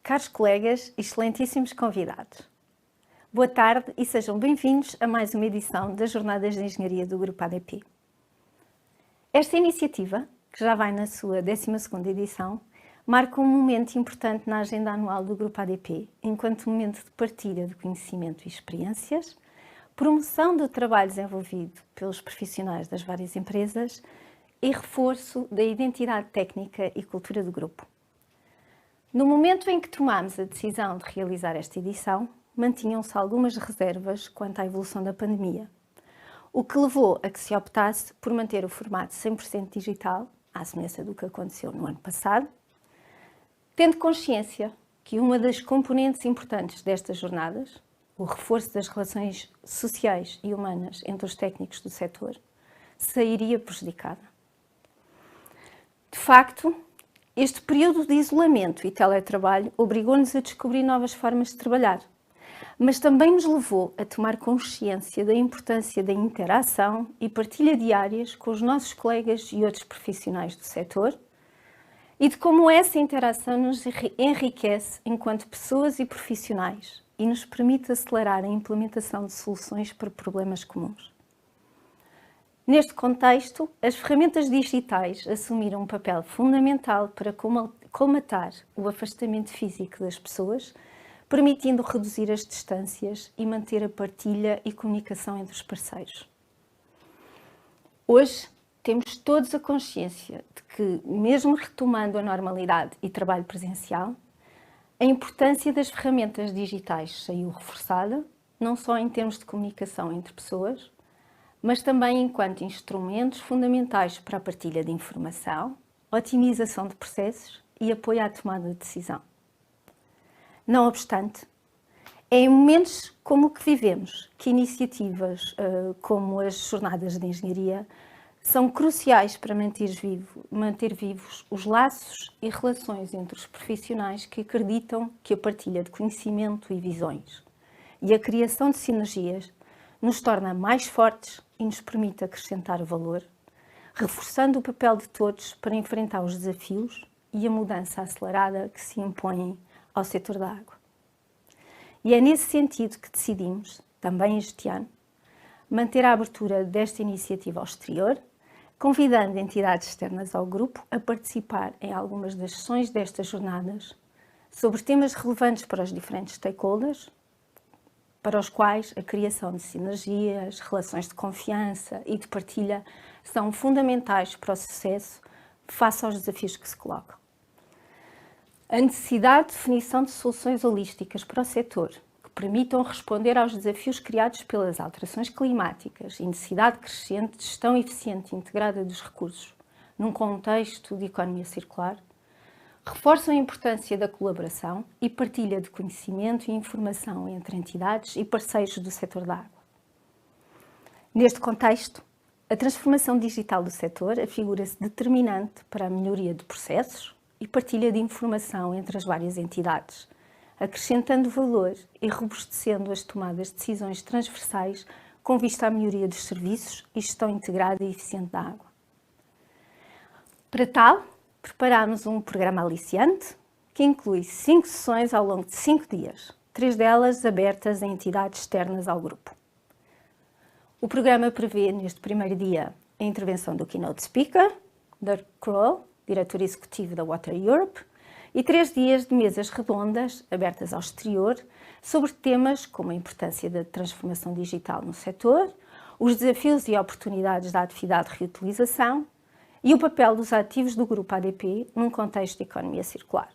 Caros colegas e excelentíssimos convidados, boa tarde e sejam bem-vindos a mais uma edição das Jornadas de Engenharia do Grupo ADP. Esta iniciativa, que já vai na sua 12ª edição, marca um momento importante na agenda anual do Grupo ADP, enquanto momento de partilha de conhecimento e experiências, promoção do trabalho desenvolvido pelos profissionais das várias empresas e reforço da identidade técnica e cultura do grupo. No momento em que tomámos a decisão de realizar esta edição, mantinham-se algumas reservas quanto à evolução da pandemia, o que levou a que se optasse por manter o formato 100% digital, à semelhança do que aconteceu no ano passado, tendo consciência que uma das componentes importantes destas jornadas, o reforço das relações sociais e humanas entre os técnicos do setor, sairia prejudicada. De facto, este período de isolamento e teletrabalho obrigou-nos a descobrir novas formas de trabalhar, mas também nos levou a tomar consciência da importância da interação e partilha diárias com os nossos colegas e outros profissionais do setor e de como essa interação nos enriquece enquanto pessoas e profissionais e nos permite acelerar a implementação de soluções para problemas comuns. Neste contexto, as ferramentas digitais assumiram um papel fundamental para colmatar o afastamento físico das pessoas, permitindo reduzir as distâncias e manter a partilha e comunicação entre os parceiros. Hoje, temos todos a consciência de que, mesmo retomando a normalidade e trabalho presencial, a importância das ferramentas digitais saiu reforçada, não só em termos de comunicação entre pessoas, mas também enquanto instrumentos fundamentais para a partilha de informação, otimização de processos e apoio à tomada de decisão. Não obstante, é em momentos como o que vivemos que iniciativas como as Jornadas de Engenharia são cruciais para manter vivos os laços e relações entre os profissionais que acreditam que a partilha de conhecimento e visões e a criação de sinergias nos torna mais fortes e nos permite acrescentar valor, reforçando o papel de todos para enfrentar os desafios e a mudança acelerada que se impõem ao setor da água. E é nesse sentido que decidimos, também este ano, manter a abertura desta iniciativa ao exterior, convidando entidades externas ao grupo a participar em algumas das sessões destas jornadas sobre temas relevantes para os diferentes stakeholders, para os quais a criação de sinergias, relações de confiança e de partilha são fundamentais para o sucesso face aos desafios que se colocam. A necessidade de definição de soluções holísticas para o setor que permitam responder aos desafios criados pelas alterações climáticas e necessidade crescente de gestão eficiente e integrada dos recursos num contexto de economia circular, reforçam a importância da colaboração e partilha de conhecimento e informação entre entidades e parceiros do setor da água. Neste contexto, a transformação digital do setor afigura-se determinante para a melhoria de processos e partilha de informação entre as várias entidades, acrescentando valor e robustecendo as tomadas de decisões transversais com vista à melhoria dos serviços e gestão integrada e eficiente da água. Para tal, preparámos um programa aliciante que inclui 5 sessões ao longo de 5 dias, 3 delas abertas a entidades externas ao grupo. O programa prevê, neste primeiro dia, a intervenção do keynote speaker, Dirk Kroll, diretor executivo da Water Europe, e 3 dias de mesas redondas, abertas ao exterior, sobre temas como a importância da transformação digital no setor, os desafios e oportunidades da atividade de reutilização, e o papel dos ativos do Grupo ADP num contexto de economia circular.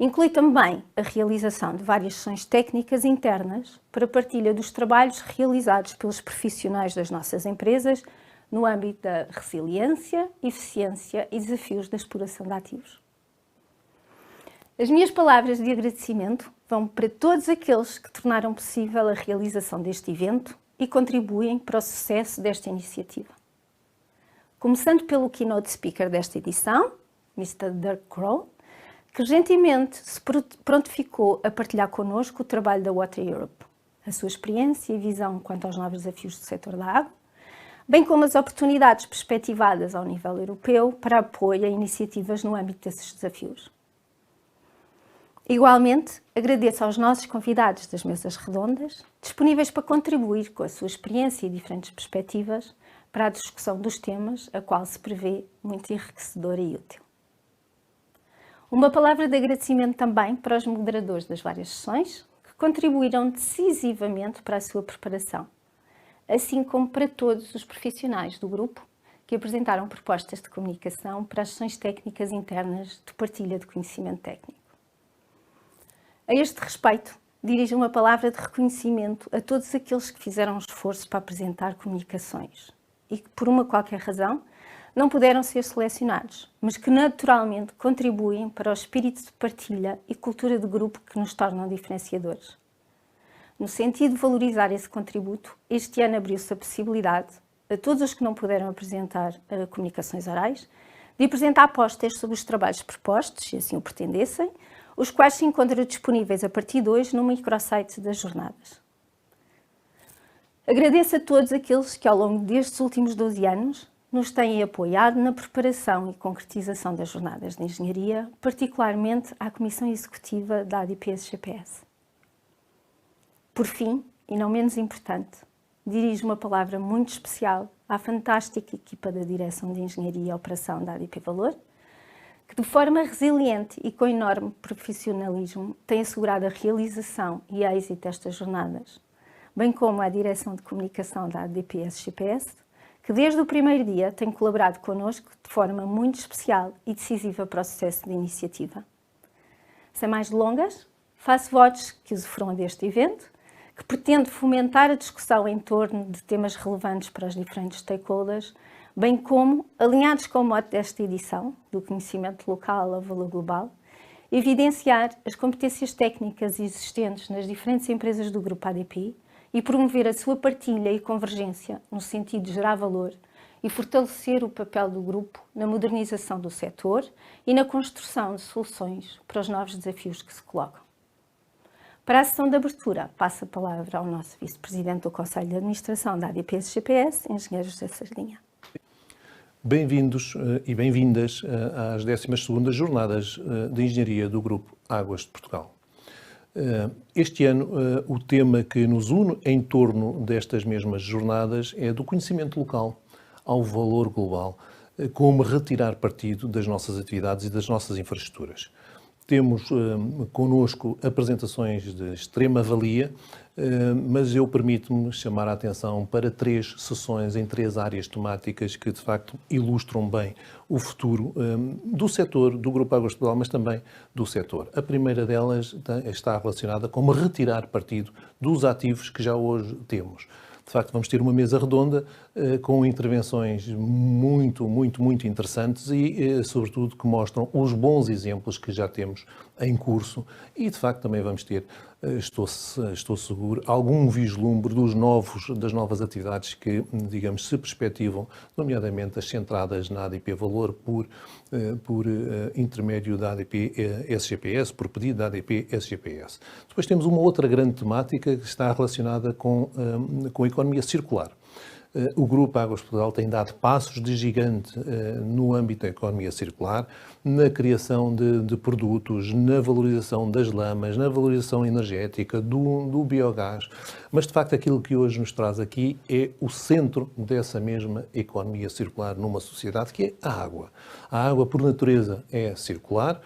Inclui também a realização de várias sessões técnicas internas para partilha dos trabalhos realizados pelos profissionais das nossas empresas no âmbito da resiliência, eficiência e desafios da exploração de ativos. As minhas palavras de agradecimento vão para todos aqueles que tornaram possível a realização deste evento e contribuem para o sucesso desta iniciativa. Começando pelo keynote speaker desta edição, Mr. Dirk Kroll, que gentilmente se prontificou a partilhar connosco o trabalho da Water Europe, a sua experiência e visão quanto aos novos desafios do setor da água, bem como as oportunidades perspectivadas ao nível europeu para apoio a iniciativas no âmbito desses desafios. Igualmente, agradeço aos nossos convidados das mesas redondas, disponíveis para contribuir com a sua experiência e diferentes perspectivas para a discussão dos temas, a qual se prevê muito enriquecedora e útil. Uma palavra de agradecimento também para os moderadores das várias sessões, que contribuíram decisivamente para a sua preparação, assim como para todos os profissionais do grupo que apresentaram propostas de comunicação para as sessões técnicas internas de partilha de conhecimento técnico. A este respeito, dirijo uma palavra de reconhecimento a todos aqueles que fizeram um esforço para apresentar comunicações e que, por uma qualquer razão, não puderam ser selecionados, mas que naturalmente contribuem para o espírito de partilha e cultura de grupo que nos tornam diferenciadores. No sentido de valorizar esse contributo, este ano abriu-se a possibilidade, a todos os que não puderam apresentar comunicações orais, de apresentar pósteres sobre os trabalhos propostos, se assim o pretendessem, os quais se encontram disponíveis a partir de hoje no microsite das jornadas. Agradeço a todos aqueles que ao longo destes últimos 12 anos nos têm apoiado na preparação e concretização das jornadas de engenharia, particularmente à Comissão Executiva da ADP-SGPS. Por fim, e não menos importante, dirijo uma palavra muito especial à fantástica equipa da Direção de Engenharia e Operação da ADP Valor, que de forma resiliente e com enorme profissionalismo tem assegurado a realização e a êxito destas jornadas, bem como à Direção de Comunicação da ADP-SGPS, que desde o primeiro dia tem colaborado connosco de forma muito especial e decisiva para o sucesso da iniciativa. Sem mais delongas, faço votos que usufruam deste evento, que pretende fomentar a discussão em torno de temas relevantes para os diferentes stakeholders, bem como, alinhados com o mote desta edição, do conhecimento local ao valor global, evidenciar as competências técnicas existentes nas diferentes empresas do Grupo ADP e promover a sua partilha e convergência no sentido de gerar valor e fortalecer o papel do grupo na modernização do setor e na construção de soluções para os novos desafios que se colocam. Para a sessão de abertura, passo a palavra ao nosso Vice-Presidente do Conselho de Administração da ADP-SGPS, Engenheiro José Sardinha. Bem-vindos e bem-vindas às 12ª Jornadas de Engenharia do Grupo Águas de Portugal. Este ano, o tema que nos une em torno destas mesmas jornadas é do conhecimento local ao valor global, como retirar partido das nossas atividades e das nossas infraestruturas. Temos connosco apresentações de extrema valia, mas eu permito-me chamar a atenção para 3 sessões em 3 áreas temáticas que, de facto, ilustram bem o futuro do setor, do Grupo Águas de Portugal, mas também do setor. A primeira delas está relacionada com retirar partido dos ativos que já hoje temos. De facto, vamos ter uma mesa redonda com intervenções muito interessantes e, sobretudo, que mostram os bons exemplos que já temos em curso e, de facto, também vamos ter, estou seguro, algum vislumbre das novas atividades que, digamos, se perspectivam, nomeadamente as centradas na ADP Valor por intermédio da ADP-SGPS, por pedido da ADP-SGPS. Depois temos uma outra grande temática que está relacionada com a economia circular. O Grupo Águas de Portugal tem dado passos de gigante no âmbito da economia circular, na criação de produtos, na valorização das lamas, na valorização energética, do biogás. Mas, de facto, aquilo que hoje nos traz aqui é o centro dessa mesma economia circular numa sociedade, que é a água. A água, por natureza, é circular.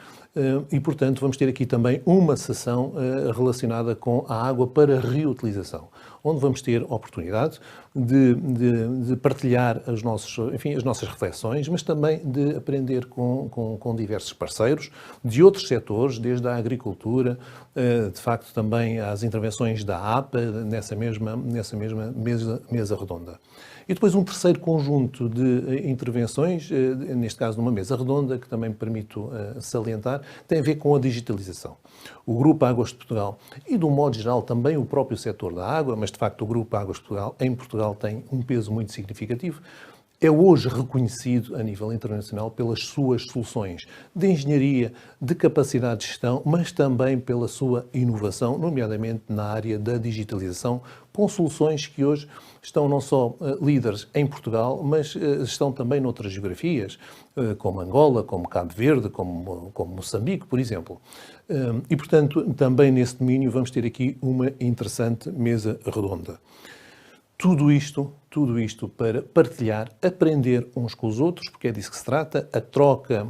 E, portanto, vamos ter aqui também uma sessão relacionada com a água para reutilização, onde vamos ter oportunidade de partilhar as nossas reflexões, mas também de aprender com diversos parceiros de outros setores, desde a agricultura, de facto também às intervenções da APA, nessa mesma mesa redonda. E depois um terceiro conjunto de intervenções, neste caso numa mesa redonda, que também me permito salientar, tem a ver com a digitalização. O Grupo Águas de Portugal e, de um modo geral, também o próprio setor da água, mas de facto o Grupo Águas de Portugal, em Portugal, tem um peso muito significativo, é hoje reconhecido a nível internacional pelas suas soluções de engenharia, de capacidade de gestão, mas também pela sua inovação, nomeadamente na área da digitalização, com soluções que hoje estão não só líderes em Portugal, mas estão também noutras geografias, como Angola, como Cabo Verde, como Moçambique, por exemplo. E, portanto, também nesse domínio vamos ter aqui uma interessante mesa redonda. Tudo isto para partilhar, aprender uns com os outros, porque é disso que se trata. A troca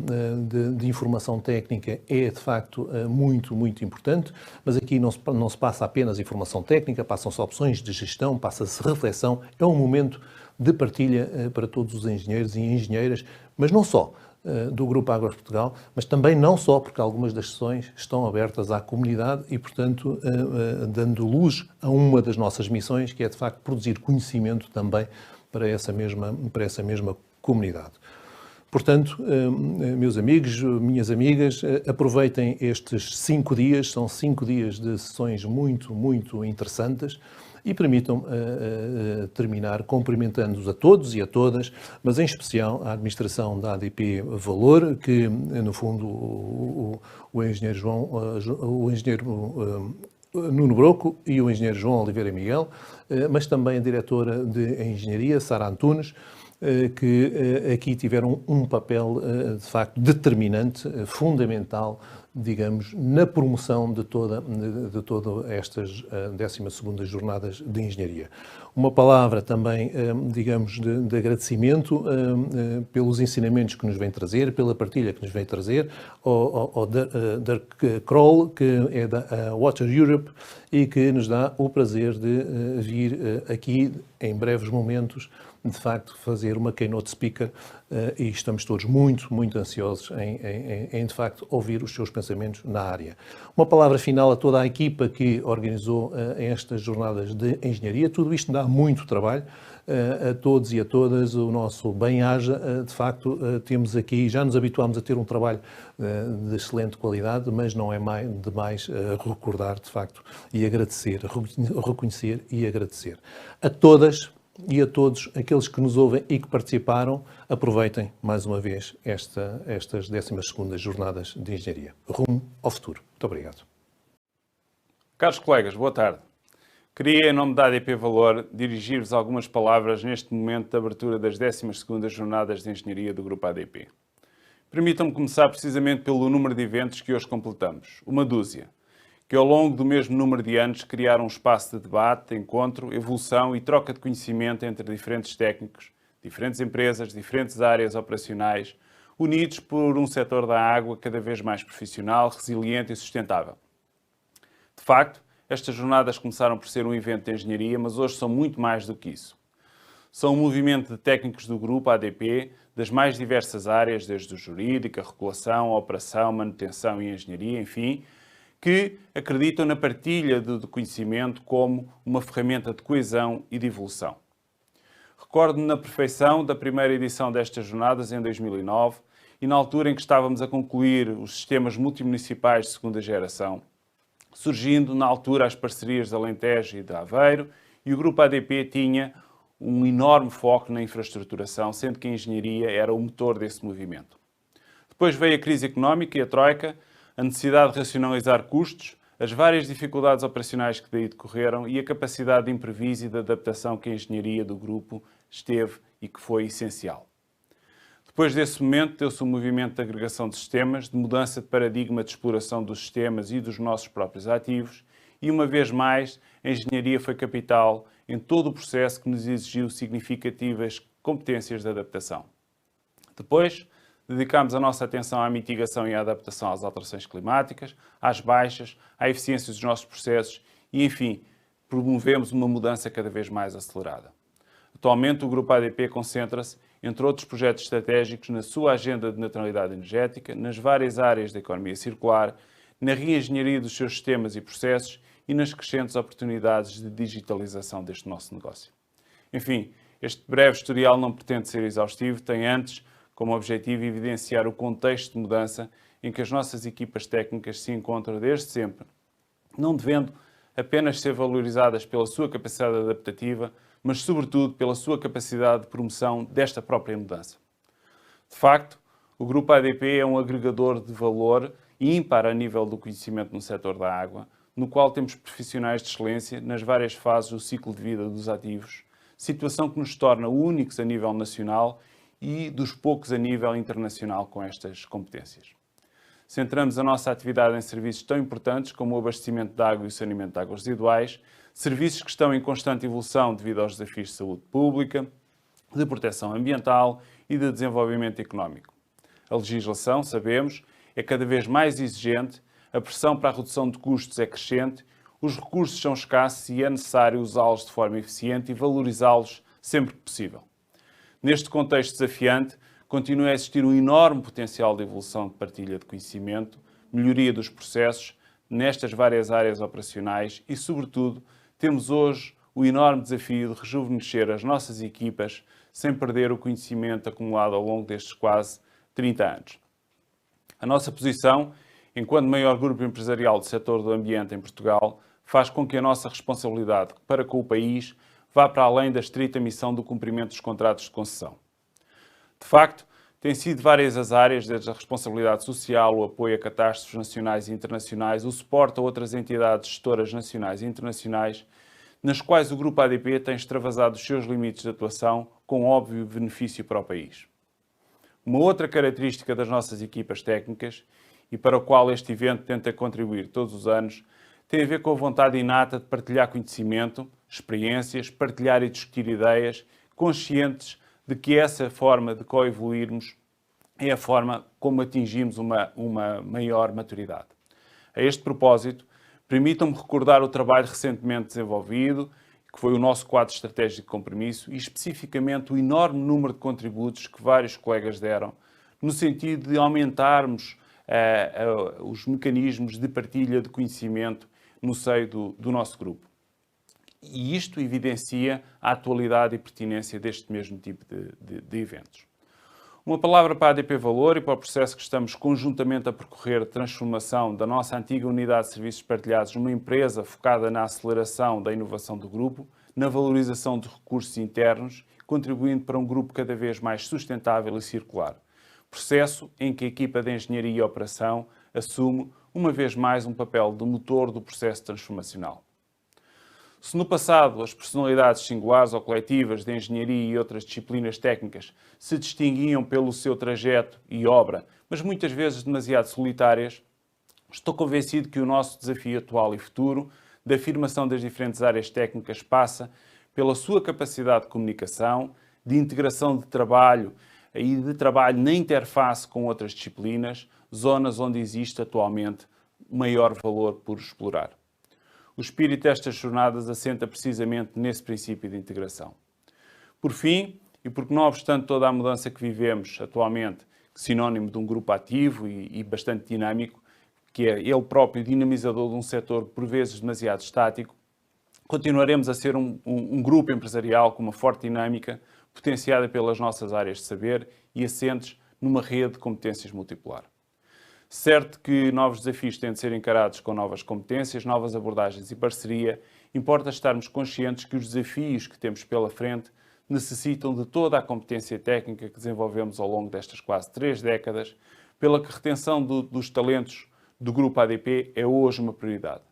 de informação técnica é, de facto, muito, muito importante, mas aqui não se passa apenas informação técnica, passam-se opções de gestão, passa-se reflexão. É um momento de partilha para todos os engenheiros e engenheiras, mas não só do Grupo Águas Portugal, mas também não só, porque algumas das sessões estão abertas à comunidade e, portanto, dando luz a uma das nossas missões, que é, de facto, produzir conhecimento também para essa mesma comunidade. Portanto, meus amigos, minhas amigas, aproveitem estes 5 dias, são 5 dias de sessões muito, muito interessantes, e permitam-me terminar cumprimentando-os a todos e a todas, mas em especial a administração da ADP Valor, que no fundo o engenheiro Nuno Broco e o engenheiro João Oliveira Miguel, mas também a diretora de Engenharia, Sara Antunes, que aqui tiveram um papel de facto determinante, fundamental, digamos, na promoção de todas estas 12ª Jornadas de Engenharia. Uma palavra também, digamos, de agradecimento pelos ensinamentos que nos vem trazer, pela partilha que nos vem trazer, ao Dirk Kroll, que é da Water Europe e que nos dá o prazer de vir aqui, em breves momentos, de facto, fazer uma keynote speaker e estamos todos muito, muito ansiosos em, de facto, ouvir os seus pensamentos na área. Uma palavra final a toda a equipa que organizou estas jornadas de engenharia. Tudo isto dá muito trabalho. A todos e a todas o nosso bem-aja. De facto, temos aqui, já nos habituámos a ter um trabalho de excelente qualidade, mas não é demais recordar, de facto, e agradecer, reconhecer e agradecer. A todas e a todos aqueles que nos ouvem e que participaram, aproveitem mais uma vez estas 12ª Jornadas de Engenharia. Rumo ao futuro. Muito obrigado. Caros colegas, boa tarde. Queria, em nome da ADP Valor, dirigir-vos algumas palavras neste momento de abertura das 12ª Jornadas de Engenharia do Grupo ADP. Permitam-me começar precisamente pelo número de eventos que hoje completamos, uma dúzia, que ao longo do mesmo número de anos criaram um espaço de debate, encontro, evolução e troca de conhecimento entre diferentes técnicos, diferentes empresas, diferentes áreas operacionais, unidos por um setor da água cada vez mais profissional, resiliente e sustentável. De facto, estas jornadas começaram por ser um evento de engenharia, mas hoje são muito mais do que isso. São um movimento de técnicos do grupo ADP, das mais diversas áreas, desde o jurídico, a regulação, a operação, manutenção e engenharia, enfim, que acreditam na partilha de conhecimento como uma ferramenta de coesão e de evolução. Recordo-me na perfeição da primeira edição destas jornadas, em 2009, e na altura em que estávamos a concluir os sistemas multimunicipais de segunda geração, surgindo na altura as parcerias de Alentejo e de Aveiro, e o Grupo ADP tinha um enorme foco na infraestruturação, sendo que a engenharia era o motor desse movimento. Depois veio a crise económica e a troika, a necessidade de racionalizar custos, as várias dificuldades operacionais que daí decorreram e a capacidade de impreviso e de adaptação que a engenharia do grupo esteve e que foi essencial. Depois desse momento, deu-se um movimento de agregação de sistemas, de mudança de paradigma de exploração dos sistemas e dos nossos próprios ativos, e uma vez mais, a engenharia foi capital em todo o processo que nos exigiu significativas competências de adaptação. Depois, dedicámos a nossa atenção à mitigação e à adaptação às alterações climáticas, às baixas, à eficiência dos nossos processos e, enfim, promovemos uma mudança cada vez mais acelerada. Atualmente, o Grupo ADP concentra-se, entre outros projetos estratégicos, na sua agenda de neutralidade energética, nas várias áreas da economia circular, na reengenharia dos seus sistemas e processos e nas crescentes oportunidades de digitalização deste nosso negócio. Enfim, este breve historial não pretende ser exaustivo, tem antes como objetivo evidenciar o contexto de mudança em que as nossas equipas técnicas se encontram desde sempre, não devendo apenas ser valorizadas pela sua capacidade adaptativa, mas sobretudo pela sua capacidade de promoção desta própria mudança. De facto, o Grupo ADP é um agregador de valor ímpar a nível do conhecimento no setor da água, no qual temos profissionais de excelência nas várias fases do ciclo de vida dos ativos, situação que nos torna únicos a nível nacional e dos poucos a nível internacional com estas competências. Centramos a nossa atividade em serviços tão importantes como o abastecimento de água e o saneamento de águas residuais, serviços que estão em constante evolução devido aos desafios de saúde pública, de proteção ambiental e de desenvolvimento económico. A legislação, sabemos, é cada vez mais exigente, a pressão para a redução de custos é crescente, os recursos são escassos e é necessário usá-los de forma eficiente e valorizá-los sempre que possível. Neste contexto desafiante, continua a existir um enorme potencial de evolução de partilha de conhecimento, melhoria dos processos nestas várias áreas operacionais e, sobretudo, temos hoje o enorme desafio de rejuvenescer as nossas equipas sem perder o conhecimento acumulado ao longo destes quase 30 anos. A nossa posição, enquanto maior grupo empresarial do setor do ambiente em Portugal, faz com que a nossa responsabilidade para com o país vá para além da estrita missão do cumprimento dos contratos de concessão. De facto, têm sido várias as áreas, desde a responsabilidade social, o apoio a catástrofes nacionais e internacionais, o suporte a outras entidades gestoras nacionais e internacionais, nas quais o Grupo ADP tem extravasado os seus limites de atuação com óbvio benefício para o país. Uma outra característica das nossas equipas técnicas, e para o qual este evento tenta contribuir todos os anos, tem a ver com a vontade inata de partilhar conhecimento, experiências, partilhar e discutir ideias, conscientes de que essa forma de coevoluirmos é a forma como atingimos uma maior maturidade. A este propósito, permitam-me recordar o trabalho recentemente desenvolvido, que foi o nosso quadro estratégico de compromisso, e especificamente o enorme número de contributos que vários colegas deram, no sentido de aumentarmos os mecanismos de partilha de conhecimento no seio do nosso grupo. E isto evidencia a atualidade e pertinência deste mesmo tipo de eventos. Uma palavra para a ADP Valor e para o processo que estamos conjuntamente a percorrer de transformação da nossa antiga unidade de serviços partilhados numa empresa focada na aceleração da inovação do grupo, na valorização dos recursos internos, contribuindo para um grupo cada vez mais sustentável e circular. Processo em que a equipa de engenharia e operação assume, uma vez mais, um papel de motor do processo transformacional. Se no passado as personalidades singulares ou coletivas de engenharia e outras disciplinas técnicas se distinguiam pelo seu trajeto e obra, mas muitas vezes demasiado solitárias, estou convencido que o nosso desafio atual e futuro da afirmação das diferentes áreas técnicas passa pela sua capacidade de comunicação, de integração de trabalho e de trabalho na interface com outras disciplinas, zonas onde existe atualmente maior valor por explorar. O espírito destas jornadas assenta precisamente nesse princípio de integração. Por fim, e porque não obstante toda a mudança que vivemos atualmente, sinónimo de um grupo ativo e bastante dinâmico, que é ele próprio dinamizador de um setor por vezes demasiado estático, continuaremos a ser um grupo empresarial com uma forte dinâmica, potenciada pelas nossas áreas de saber e assentes numa rede de competências multipolar. Certo que novos desafios têm de ser encarados com novas competências, novas abordagens e parceria, importa estarmos conscientes que os desafios que temos pela frente necessitam de toda a competência técnica que desenvolvemos ao longo destas quase 3 décadas, pela que a retenção dos talentos do Grupo ADP é hoje uma prioridade.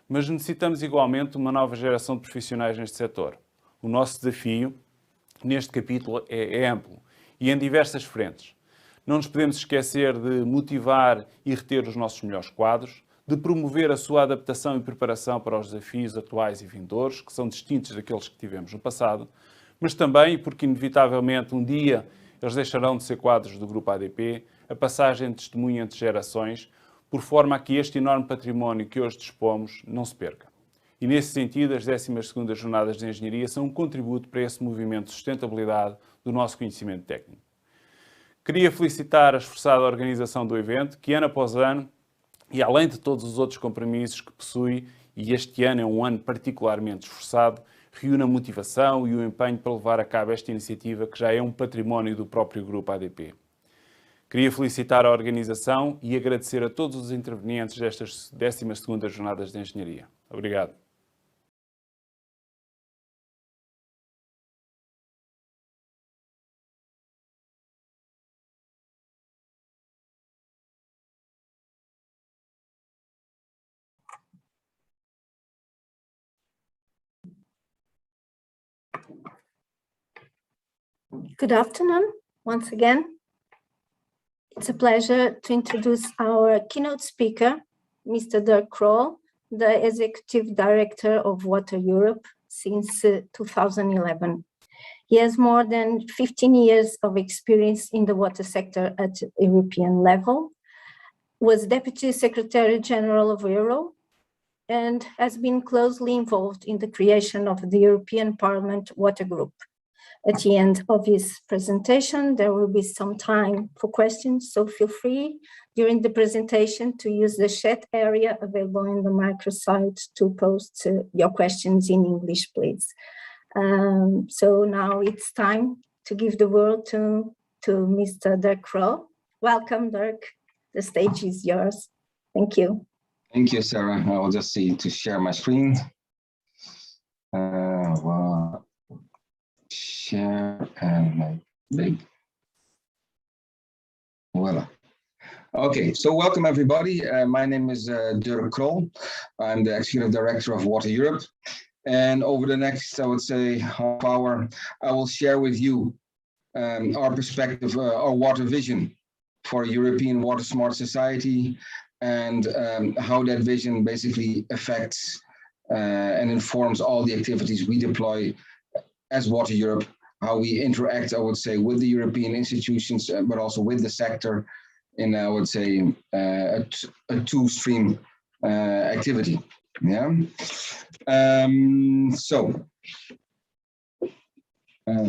Mas necessitamos igualmente uma nova geração de profissionais neste setor. O nosso desafio, neste capítulo, é amplo e em diversas frentes. Não nos podemos esquecer de motivar e reter os nossos melhores quadros, de promover a sua adaptação e preparação para os desafios atuais e vindouros, que são distintos daqueles que tivemos no passado, mas também, porque inevitavelmente um dia eles deixarão de ser quadros do Grupo ADP, a passagem de testemunho entre gerações, por forma a que este enorme património que hoje dispomos não se perca. E nesse sentido, as 12ª Jornadas de Engenharia são um contributo para esse movimento de sustentabilidade do nosso conhecimento técnico. Queria felicitar a esforçada organização do evento, que ano após ano, e além de todos os outros compromissos que possui, e este ano é um ano particularmente esforçado, reúne a motivação e o empenho para levar a cabo esta iniciativa que já é um património do próprio Grupo ADP. Queria felicitar a organização e agradecer a todos os intervenientes destas 12ª Jornadas de Engenharia. Obrigado. Good afternoon, once again. It's a pleasure to introduce our keynote speaker, Mr. Dirk Kroll, the Executive Director of Water Europe since 2011. He has more than 15 years of experience in the water sector at European level, was Deputy Secretary General of Euro, and has been closely involved in the creation of the European Parliament Water Group. At the end of his presentation, there will be some time for questions, so feel free during the presentation to use the chat area available in the microsite to post your questions in English, please. So now it's time to give the word to Mr. Dirk Kroll. Welcome, Dirk. The stage is yours. Thank you. Thank you, Sarah. I will just see to share my screen. Share and make big. Voila. Okay, so welcome everybody. My name is Dirk Kroll. I'm the Executive Director of Water Europe. And over the next, I would say, half hour, I will share with you our perspective, our water vision for a European water smart society, and how that vision basically affects and informs all the activities we deploy as Water Europe, how we interact, I would say, with the European institutions, but also with the sector in, I would say, a two-stream activity. Yeah. So, no,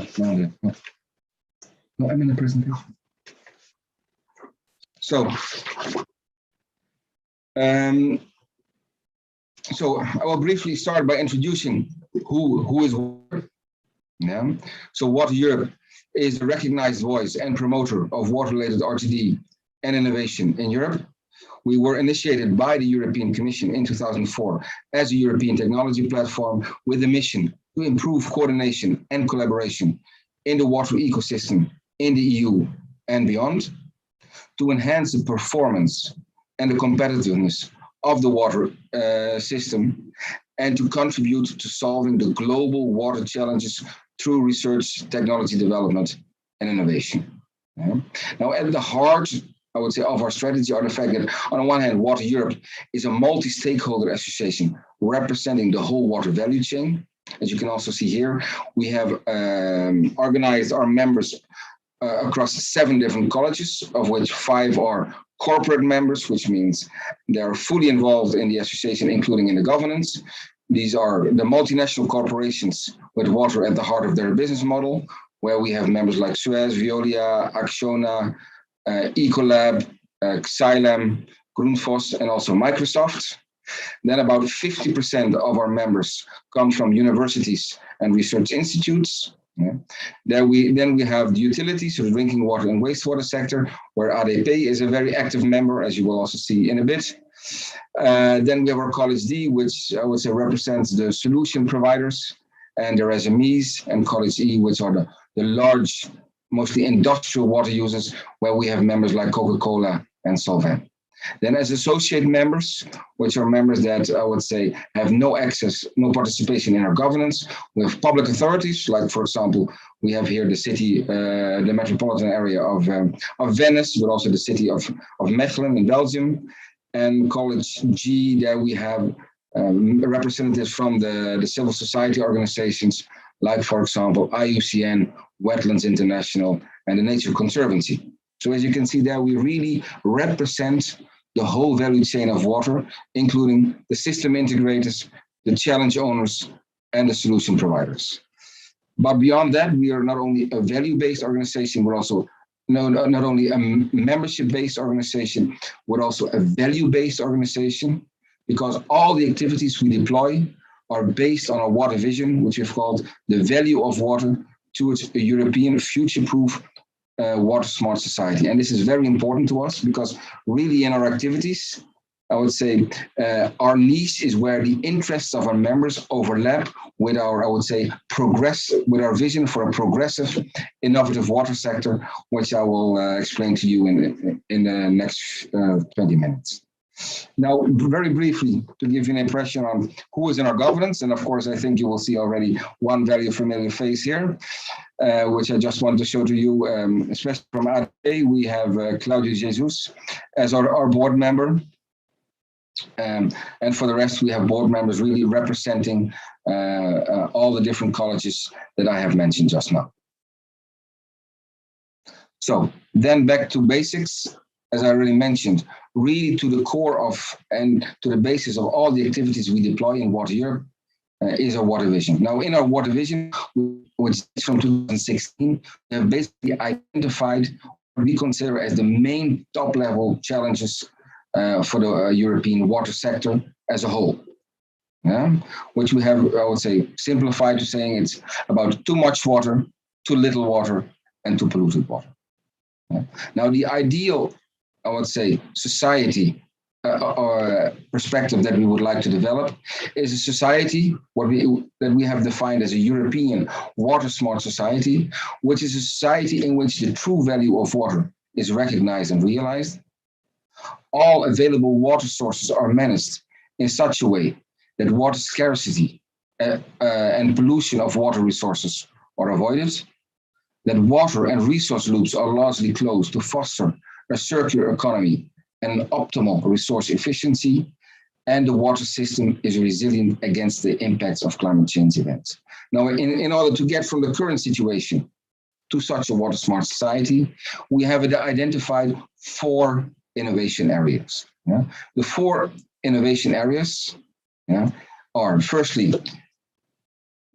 I'm in the presentation. So, so I will briefly start by introducing who is water. Yeah. So Water Europe is a recognized voice and promoter of water-related RTD and innovation in Europe. We were initiated by the European Commission in 2004 as a European technology platform with a mission to improve coordination and collaboration in the water ecosystem in the EU and beyond, to enhance the performance and the competitiveness of the water system, and to contribute to solving the global water challenges through research, technology development, and innovation. Yeah. Now, at the heart, I would say, of our strategy are the fact that, on the one hand, Water Europe is a multi-stakeholder association representing the whole water value chain. As you can also see here, we have organized our members across 7 different colleges, of which 5 are corporate members, which means they are fully involved in the association, including in the governance. These are the multinational corporations with water at the heart of their business model, where we have members like Suez, Veolia, Acciona, Ecolab, XII, Grundfos, and also Microsoft. Then about 50% of our members come from universities and research institutes. Yeah. Then we have the utilities, so the drinking water and wastewater sector, where ADP is a very active member, as you will also see in a bit. Then we have our College D, which I would say represents the solution providers and their SMEs, and College E, which are the large, mostly industrial water users, where we have members like Coca-Cola and Solvay. Then as associate members, which are members that I would say have no access, no participation in our governance, we have public authorities, like for example, we have here the city, the metropolitan area of Venice, but also the city of Mechelen in Belgium. And College G, there we have representatives from the civil society organizations, like for example, IUCN, Wetlands International, and the Nature Conservancy. So as you can see there, we really represent the whole value chain of water, including the system integrators, the challenge owners, and the solution providers. But beyond that, we are not only a value-based organization, we're also not only a membership-based organization, we're also a value-based organization, because all the activities we deploy are based on a water vision, which we've called the value of water towards a European future-proof water smart society. And this is very important to us, because really in our activities, I would say our niche is where the interests of our members overlap with our, I would say, with our vision for a progressive, innovative water sector, which I will explain to you in the next 20 minutes. Now, very briefly, to give you an impression on who is in our governance, and of course, I think you will see already one very familiar face here, which I just want to show to you, especially from ADP. We have Claudio Jesus as our board member. And for the rest, we have board members really representing all the different colleges that I have mentioned just now. So then back to basics, as I already mentioned, really to the core of and to the basis of all the activities we deploy in Water Europe is our water vision. Now, in our water vision, which is from 2016, we have basically identified what we consider as the main top-level challenges for the European water sector as a whole. Yeah? Which we have, I would say, simplified to saying it's about too much water, too little water, and too polluted water. Yeah? Now, the ideal, I would say, society or perspective that we would like to develop is a society that we have defined as a European water smart society, which is a society in which the true value of water is recognized and realized. All available water sources are managed in such a way that water scarcity and pollution of water resources are avoided, that water and resource loops are largely closed to foster a circular economy and optimal resource efficiency, and the water system is resilient against the impacts of climate change events. Now, in order to get from the current situation to such a water smart society, we have identified 4 innovation areas. Yeah? The 4 innovation areas are, firstly,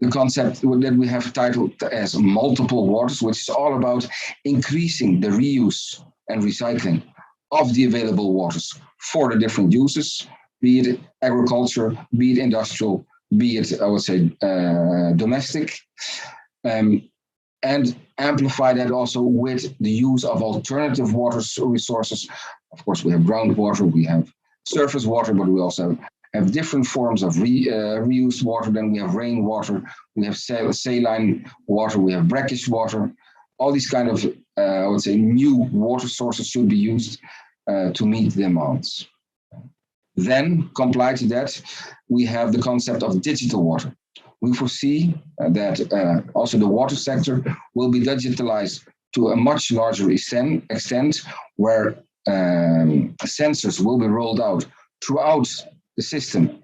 the concept that we have titled as multiple waters, which is all about increasing the reuse and recycling of the available waters for the different uses, be it agriculture, be it industrial, be it, I would say, domestic, and amplify that also with the use of alternative water resources. Of course, we have groundwater, we have surface water, but we also have different forms of reused water. Then we have rainwater, we have saline water, we have brackish water. All these kind of, I would say, new water sources should be used to meet demands. Then, comply to that, we have the concept of digital water. We foresee that also the water sector will be digitalized to a much larger extent, where sensors will be rolled out throughout the system,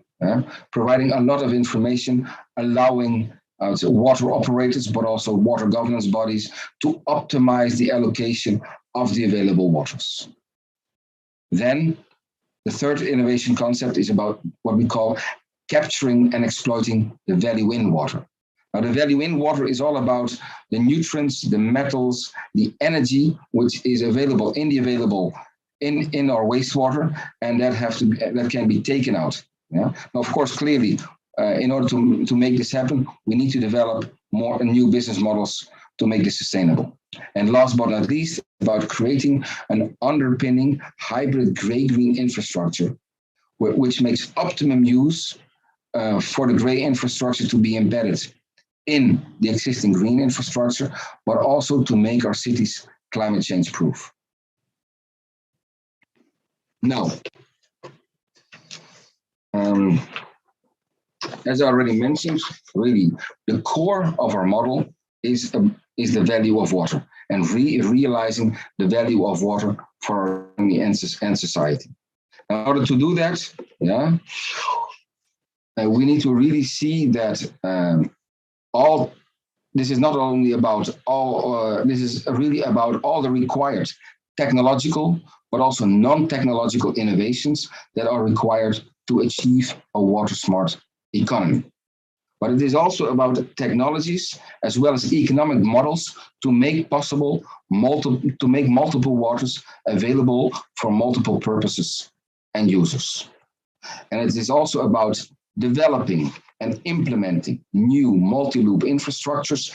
providing a lot of information, allowing water operators, but also water governance bodies to optimize the allocation of the available waters. Then the third innovation concept is about what we call capturing and exploiting the value in water. Now, the value in water is all about the nutrients, the metals, the energy, which is available in our wastewater, and that can be taken out. Yeah? Now, of course, clearly, in order to make this happen, we need to develop more new business models to make this sustainable. And last but not least, about creating an underpinning hybrid gray-green infrastructure, which makes optimum use for the gray infrastructure to be embedded in the existing green infrastructure, but also to make our cities climate change proof. Now, as I already mentioned, really the core of our model is the value of water and realizing the value of water for our economy and society. In order to do that, we need to really see that this is not only about this is really about all the required technological, but also non-technological innovations that are required to achieve a water smart economy. But it is also about technologies as well as economic models to make possible multiple waters available for multiple purposes and users. And it is also about developing and implementing new multi-loop infrastructures,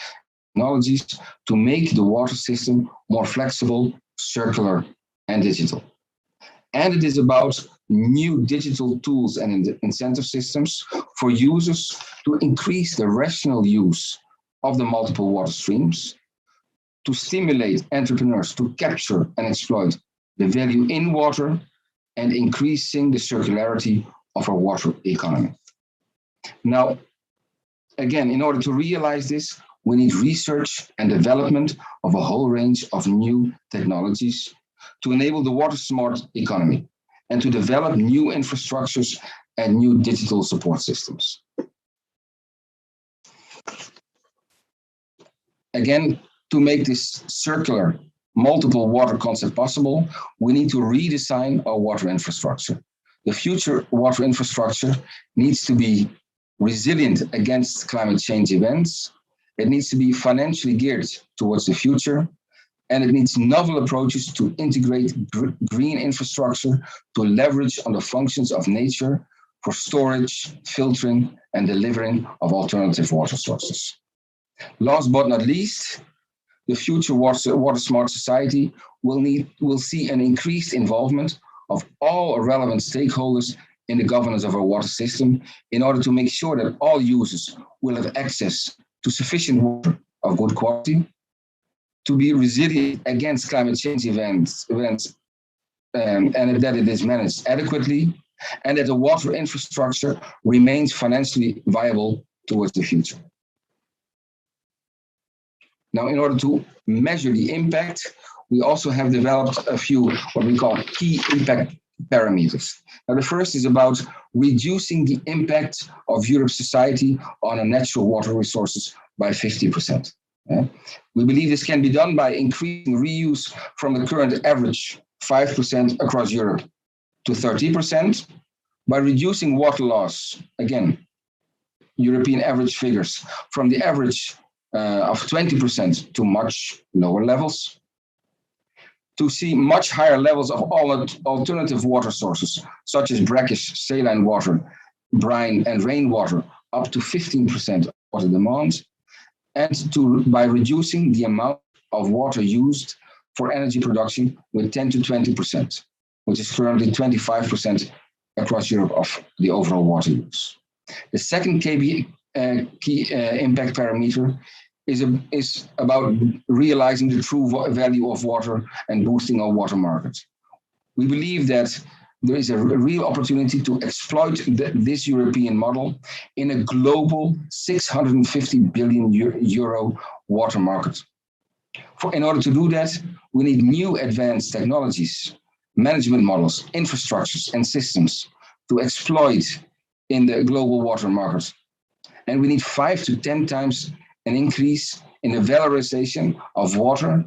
technologies to make the water system more flexible, circular, and digital. And it is about new digital tools and incentive systems for users to increase the rational use of the multiple water streams, to stimulate entrepreneurs to capture and exploit the value in water, and increasing the circularity of our water economy. Now, again, in order to realize this, we need research and development of a whole range of new technologies to enable the water smart economy and to develop new infrastructures and new digital support systems. Again, to make this circular multiple water concept possible, we need to redesign our water infrastructure. The future water infrastructure needs to be resilient against climate change events. It needs to be financially geared towards the future, and it needs novel approaches to integrate green infrastructure to leverage on the functions of nature for storage, filtering, and delivering of alternative water sources. Last but not least, the future water smart society will see an increased involvement of all relevant stakeholders in the governance of our water system in order to make sure that all users will have access to sufficient water of good quality, to be resilient against climate change events and that it is managed adequately, and that the water infrastructure remains financially viable towards the future. Now, in order to measure the impact, we also have developed a few what we call key impact parameters. Now, the first is about reducing the impact of Europe's society on our natural water resources by 50%. We believe this can be done by increasing reuse from the current average 5% across Europe to 30%, by reducing water loss, again, European average figures, from the average of 20% to much lower levels, to see much higher levels of all alternative water sources, such as brackish saline water, brine, and rainwater, up to 15% of water demand, and by reducing the amount of water used for energy production with 10 to 20%, which is currently 25% across Europe of the overall water use. The second key impact parameter is about realizing the true value of water and boosting our water market. We believe that there is a real opportunity to exploit this European model in a global 650 billion euro water market. In order to do that, we need new advanced technologies, management models, infrastructures, and systems to exploit in the global water market. And we need 5 to 10 times an increase in the valorization of water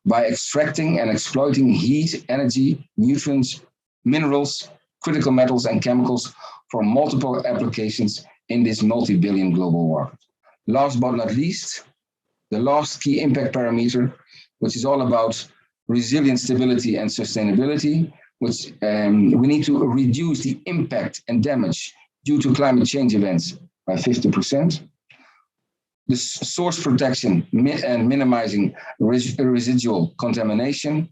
by extracting and exploiting heat, energy, nutrients, minerals, critical metals, and chemicals for multiple applications in this multi-billion global market. Last but not least, the last key impact parameter, which is all about resilience, stability, and sustainability, which we need to reduce the impact and damage due to climate change events by 50%. The source protection and minimizing residual contamination,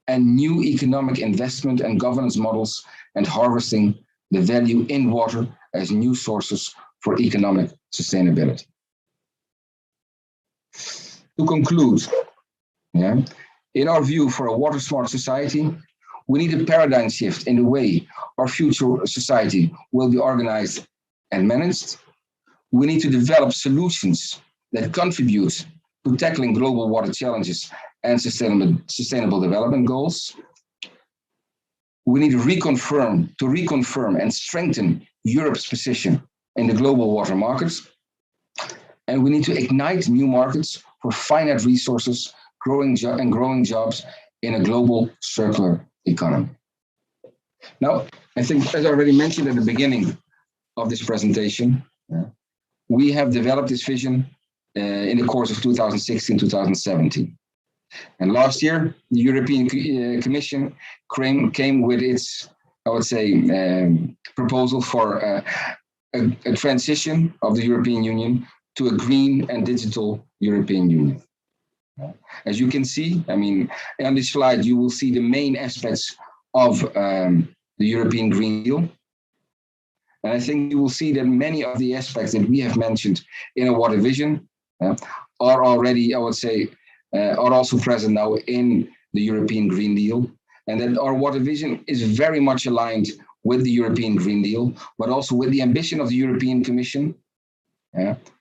and new economic investment and governance models, and harvesting the value in water as new sources for economic sustainability. To conclude, in our view, for a water smart society, we need a paradigm shift in the way our future society will be organized and managed. We need to develop solutions that contribute to tackling global water challenges and sustainable development goals. We need to reconfirm and strengthen Europe's position in the global water markets. And we need to ignite new markets for finite resources, growing jobs in a global circular economy. Now, I think, as I already mentioned at the beginning of this presentation, we have developed this vision in the course of 2016-2017. And last year, the European Commission came with its, I would say, proposal for a transition of the European Union to a green and digital European Union. As you can see, I mean, on this slide, you will see the main aspects of the European Green Deal. And I think you will see that many of the aspects that we have mentioned in our water vision are already, I would say, are also present now in the European Green Deal. and that our water vision is very much aligned with the European Green Deal, but also with the ambition of the European Commission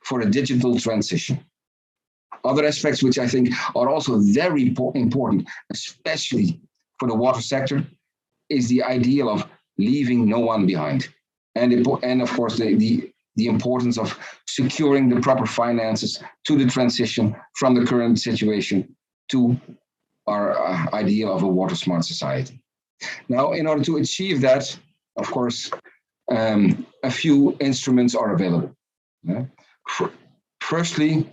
for a digital transition. Other aspects which I think are also very important, especially for the water sector, is the ideal of leaving no one behind. And of course, the importance of securing the proper finances to the transition from the current situation to our ideal of a water smart society. Now, in order to achieve that, of course, a few instruments are available. Firstly,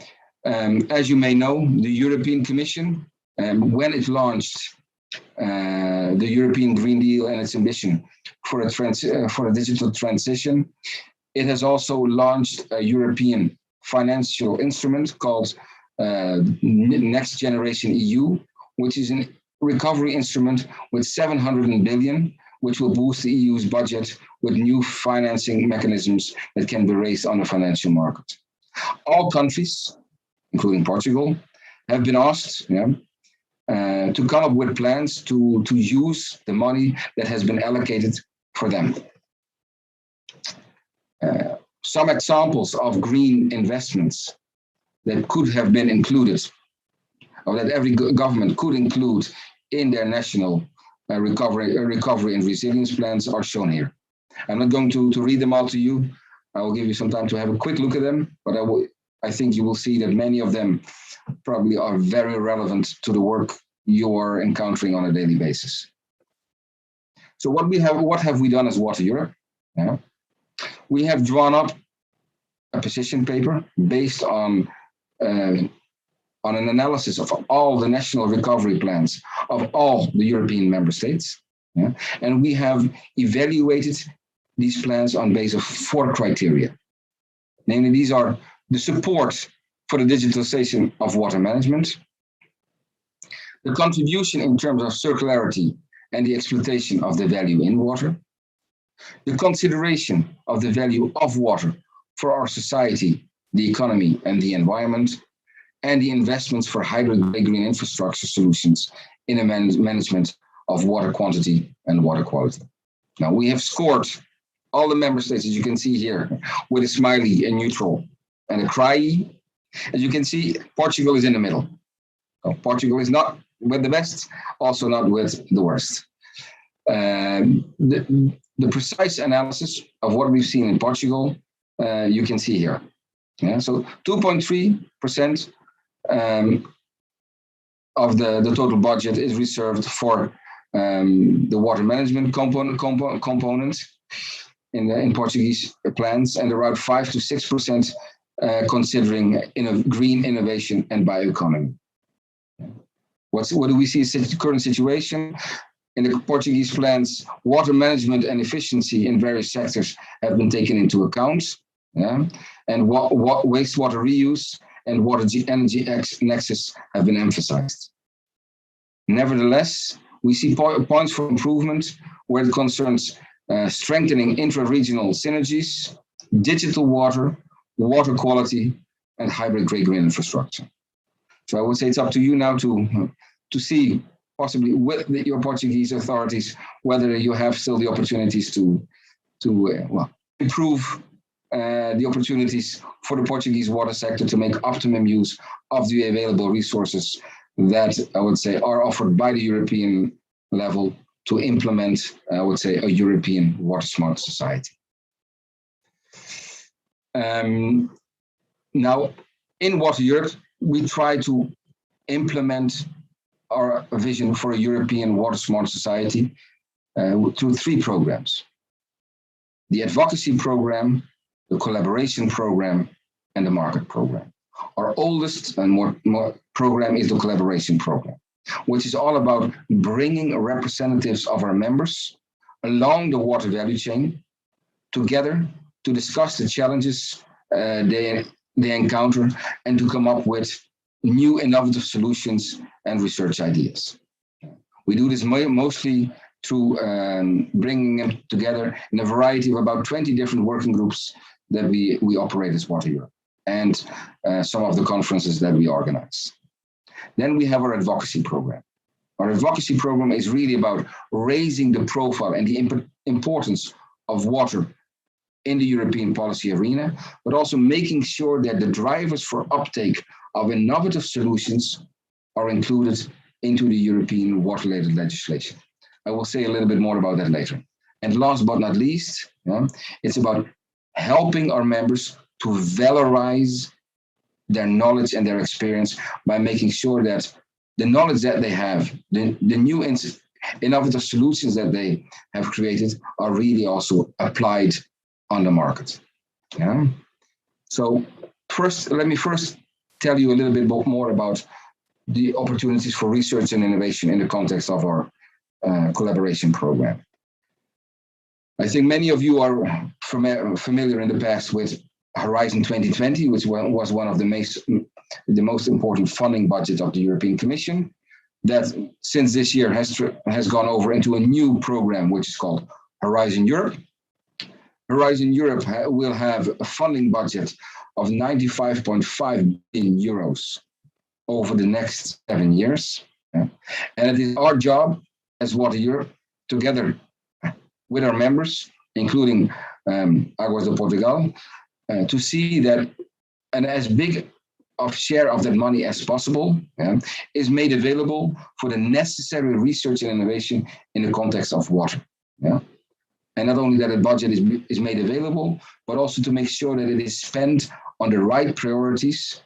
as you may know, the European Commission, when it launched the European Green Deal and its ambition for a digital transition, it has also launched a European financial instrument called Next Generation EU, which is a recovery instrument with 700 billion, which will boost the EU's budget with new financing mechanisms that can be raised on the financial market. All countries, including Portugal, have been asked to come up with plans to use the money that has been allocated for them. Some examples of green investments that could have been included, or that every government could include in their national recovery and resilience plans, are shown here. I'm not going to read them all to you. I will give you some time to have a quick look at them, but I think you will see that many of them probably are very relevant to the work you are encountering on a daily basis. So what have we done as Water Europe? We have drawn up a position paper based on an analysis of all the national recovery plans of all the European member states. And we have evaluated these plans on basis of 4 criteria. Namely, these are the support for the digitalization of water management, the contribution in terms of circularity and the exploitation of the value in water, the consideration of the value of water for our society, the economy, and the environment, and the investments for hybrid green infrastructure solutions in the management of water quantity and water quality. Now, we have scored all the member states, as you can see here, with a smiley, a neutral, and a cry. As you can see, Portugal is in the middle. So Portugal is not with the best, also not with the worst. The precise analysis of what we've seen in Portugal, you can see here. So 2.3% of the total budget is reserved for the water management component in Portuguese plans, and around 5 to 6% considering green innovation and bioeconomy. What do we see in the current situation? In the Portuguese plans, water management and efficiency in various sectors have been taken into account, and wastewater reuse and water energy nexus have been emphasized. Nevertheless, we see points for improvement where it concerns strengthening intra-regional synergies, digital water, water quality, and hybrid green infrastructure. So I would say it's up to you now to see, possibly with your Portuguese authorities, whether you have still the opportunities to improve the opportunities for the Portuguese water sector to make optimum use of the available resources that I would say are offered by the European level to implement, I would say, a European water smart society. Now, in Water Europe, we try to implement our vision for a European water smart society through 3 programs: the advocacy program, the collaboration program, and the market program. Our oldest and more program is the collaboration program, which is all about bringing representatives of our members along the water value chain together to discuss the challenges they encounter and to come up with new innovative solutions and research ideas. We do this mostly through bringing them together in a variety of about 20 different working groups that we operate as Water Europe, and some of the conferences that we organize. Then we have our advocacy program. Our advocacy program is really about raising the profile and the importance of water in the European policy arena, but also making sure that the drivers for uptake of innovative solutions are included into the European water-related legislation. I will say a little bit more about that later. And last but not least, it's about helping our members to valorize their knowledge and their experience by making sure that the knowledge that they have, the new innovative solutions that they have created are really also applied on the market. Yeah. So let me first tell you a little bit more about the opportunities for research and innovation in the context of our collaboration program. I think many of you are familiar in the past with Horizon 2020, which was one of the most important funding budget of the European Commission, that since this year has gone over into a new program, which is called Horizon Europe. Horizon Europe will have a funding budget of 95.5 billion euros over the next 7 years. And it is our job as Water Europe, together with our members, including Aguas de Portugal, to see that an as big of share of that money as possible is made available for the necessary research and innovation in the context of water. And not only that the budget is made available, but also to make sure that it is spent on the right priorities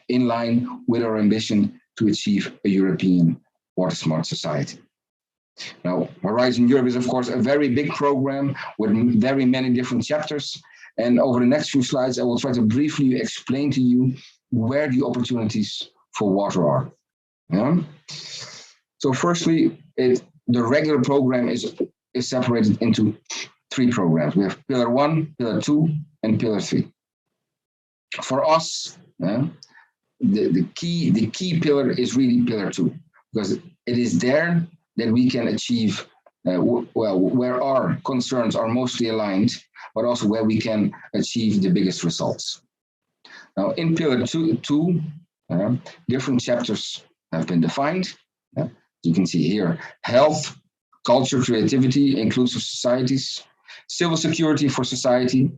in line with our ambition to achieve a European water smart society. Now, Horizon Europe is, of course, a very big program with very many different chapters. And over the next few slides, I will try to briefly explain to you where the opportunities for water are. So firstly, the regular program is separated into 3 programs. We have Pillar 1, Pillar 2, and Pillar 3. For us, the key pillar is really Pillar 2, because it is there that we can achieve, where our concerns are mostly aligned, but also where we can achieve the biggest results. Now, in Pillar 2, different chapters have been defined. You can see here, health, culture, creativity, inclusive societies, civil security for society,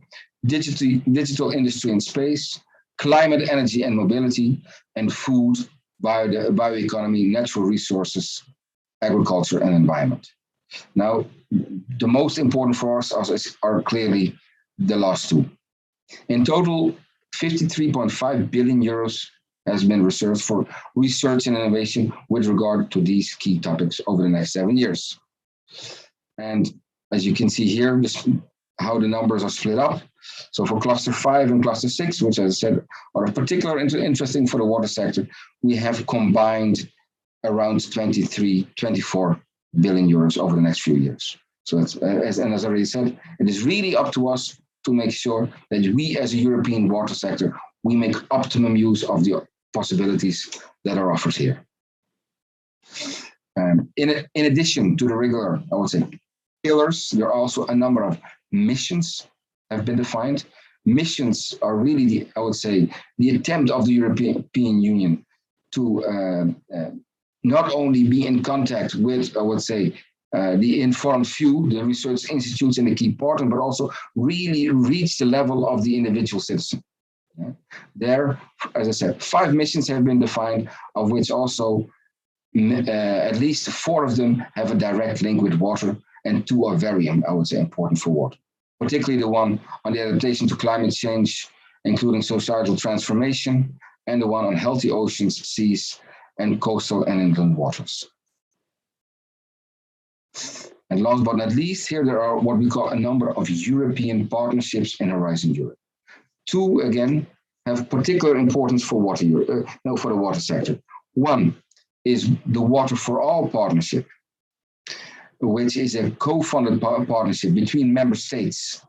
digital industry and space, climate, energy and mobility, and food, bioeconomy, natural resources, agriculture and environment. Now, the most important for us are clearly the last 2. In total, 53.5 billion euros has been reserved for research and innovation with regard to these key topics over the next 7 years. And as you can see here, how the numbers are split up. So for Cluster 5 and Cluster 6, which as I said are particularly interesting for the water sector, we have combined around 24 billion euros over the next few years. So it's, as I already said, it is really up to us to make sure that we as a European water sector, we make optimum use of the possibilities that are offered here. In addition to the regular, I would say, pillars, there are also a number of missions have been defined. Missions are really, I would say, the attempt of the European Union to not only be in contact with, I would say, the informed few, the research institutes and the key partners, but also really reach the level of the individual citizen. There, as I said, 5 missions have been defined, of which also at least 4 of them have a direct link with water, and 2 are very, I would say, important for water. Particularly the one on the adaptation to climate change, including societal transformation, and the one on healthy oceans, seas, and coastal and inland waters. And last but not least, here there are what we call a number of European partnerships in Horizon Europe. 2, again, have particular importance for water, for the water sector. 1 is the Water for All partnership, which is a co-funded partnership between member states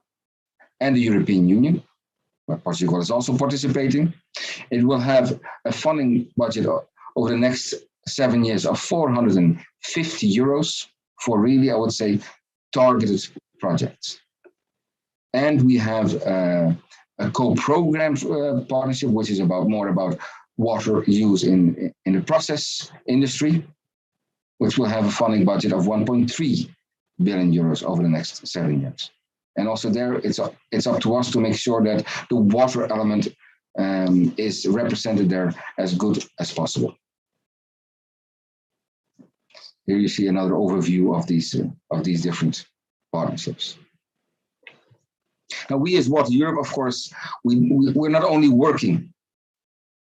and the European Union, where Portugal is also participating. It will have a funding budget over the next 7 years of 450 euros for really, I would say, targeted projects. And we have a co-programmed partnership, which is more about water use in the process industry. which will have a funding budget of 1.3 billion euros over the next 7 years. And also there, it's up to us to make sure that the water element is represented there as good as possible. Here you see another overview of these different partnerships. Now, we as Water Europe, of course, we're not only working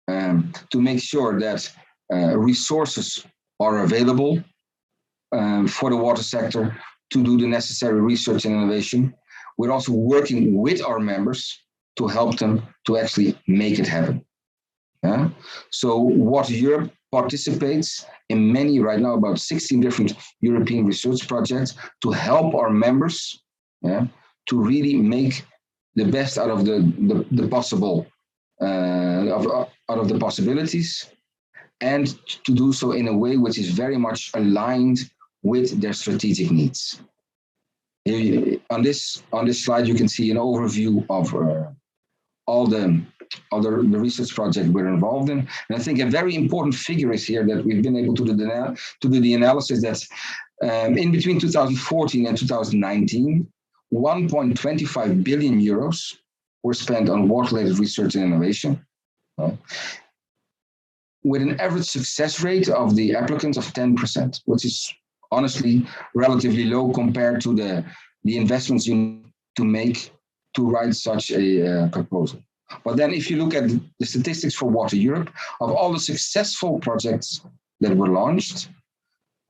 to make sure that resources are available for the water sector to do the necessary research and innovation. We're also working with our members to help them to actually make it happen. Yeah? So Water Europe participates in many, right now, about 16 different European research projects to help our members, yeah, to really make the best out of the possible, out of the possibilities, and to do so in a way which is very much aligned with their strategic needs. Here, on this slide, you can see an overview of all the research projects we're involved in. And I think a very important figure is here that we've been able to do the analysis that in between 2014 and 2019, 1.25 billion euros were spent on water-related research and innovation, with an average success rate of the applicants of 10%, which is honestly relatively low compared to the investments you need to make to write such a proposal. But then if you look at the statistics for Water Europe, of all the successful projects that were launched,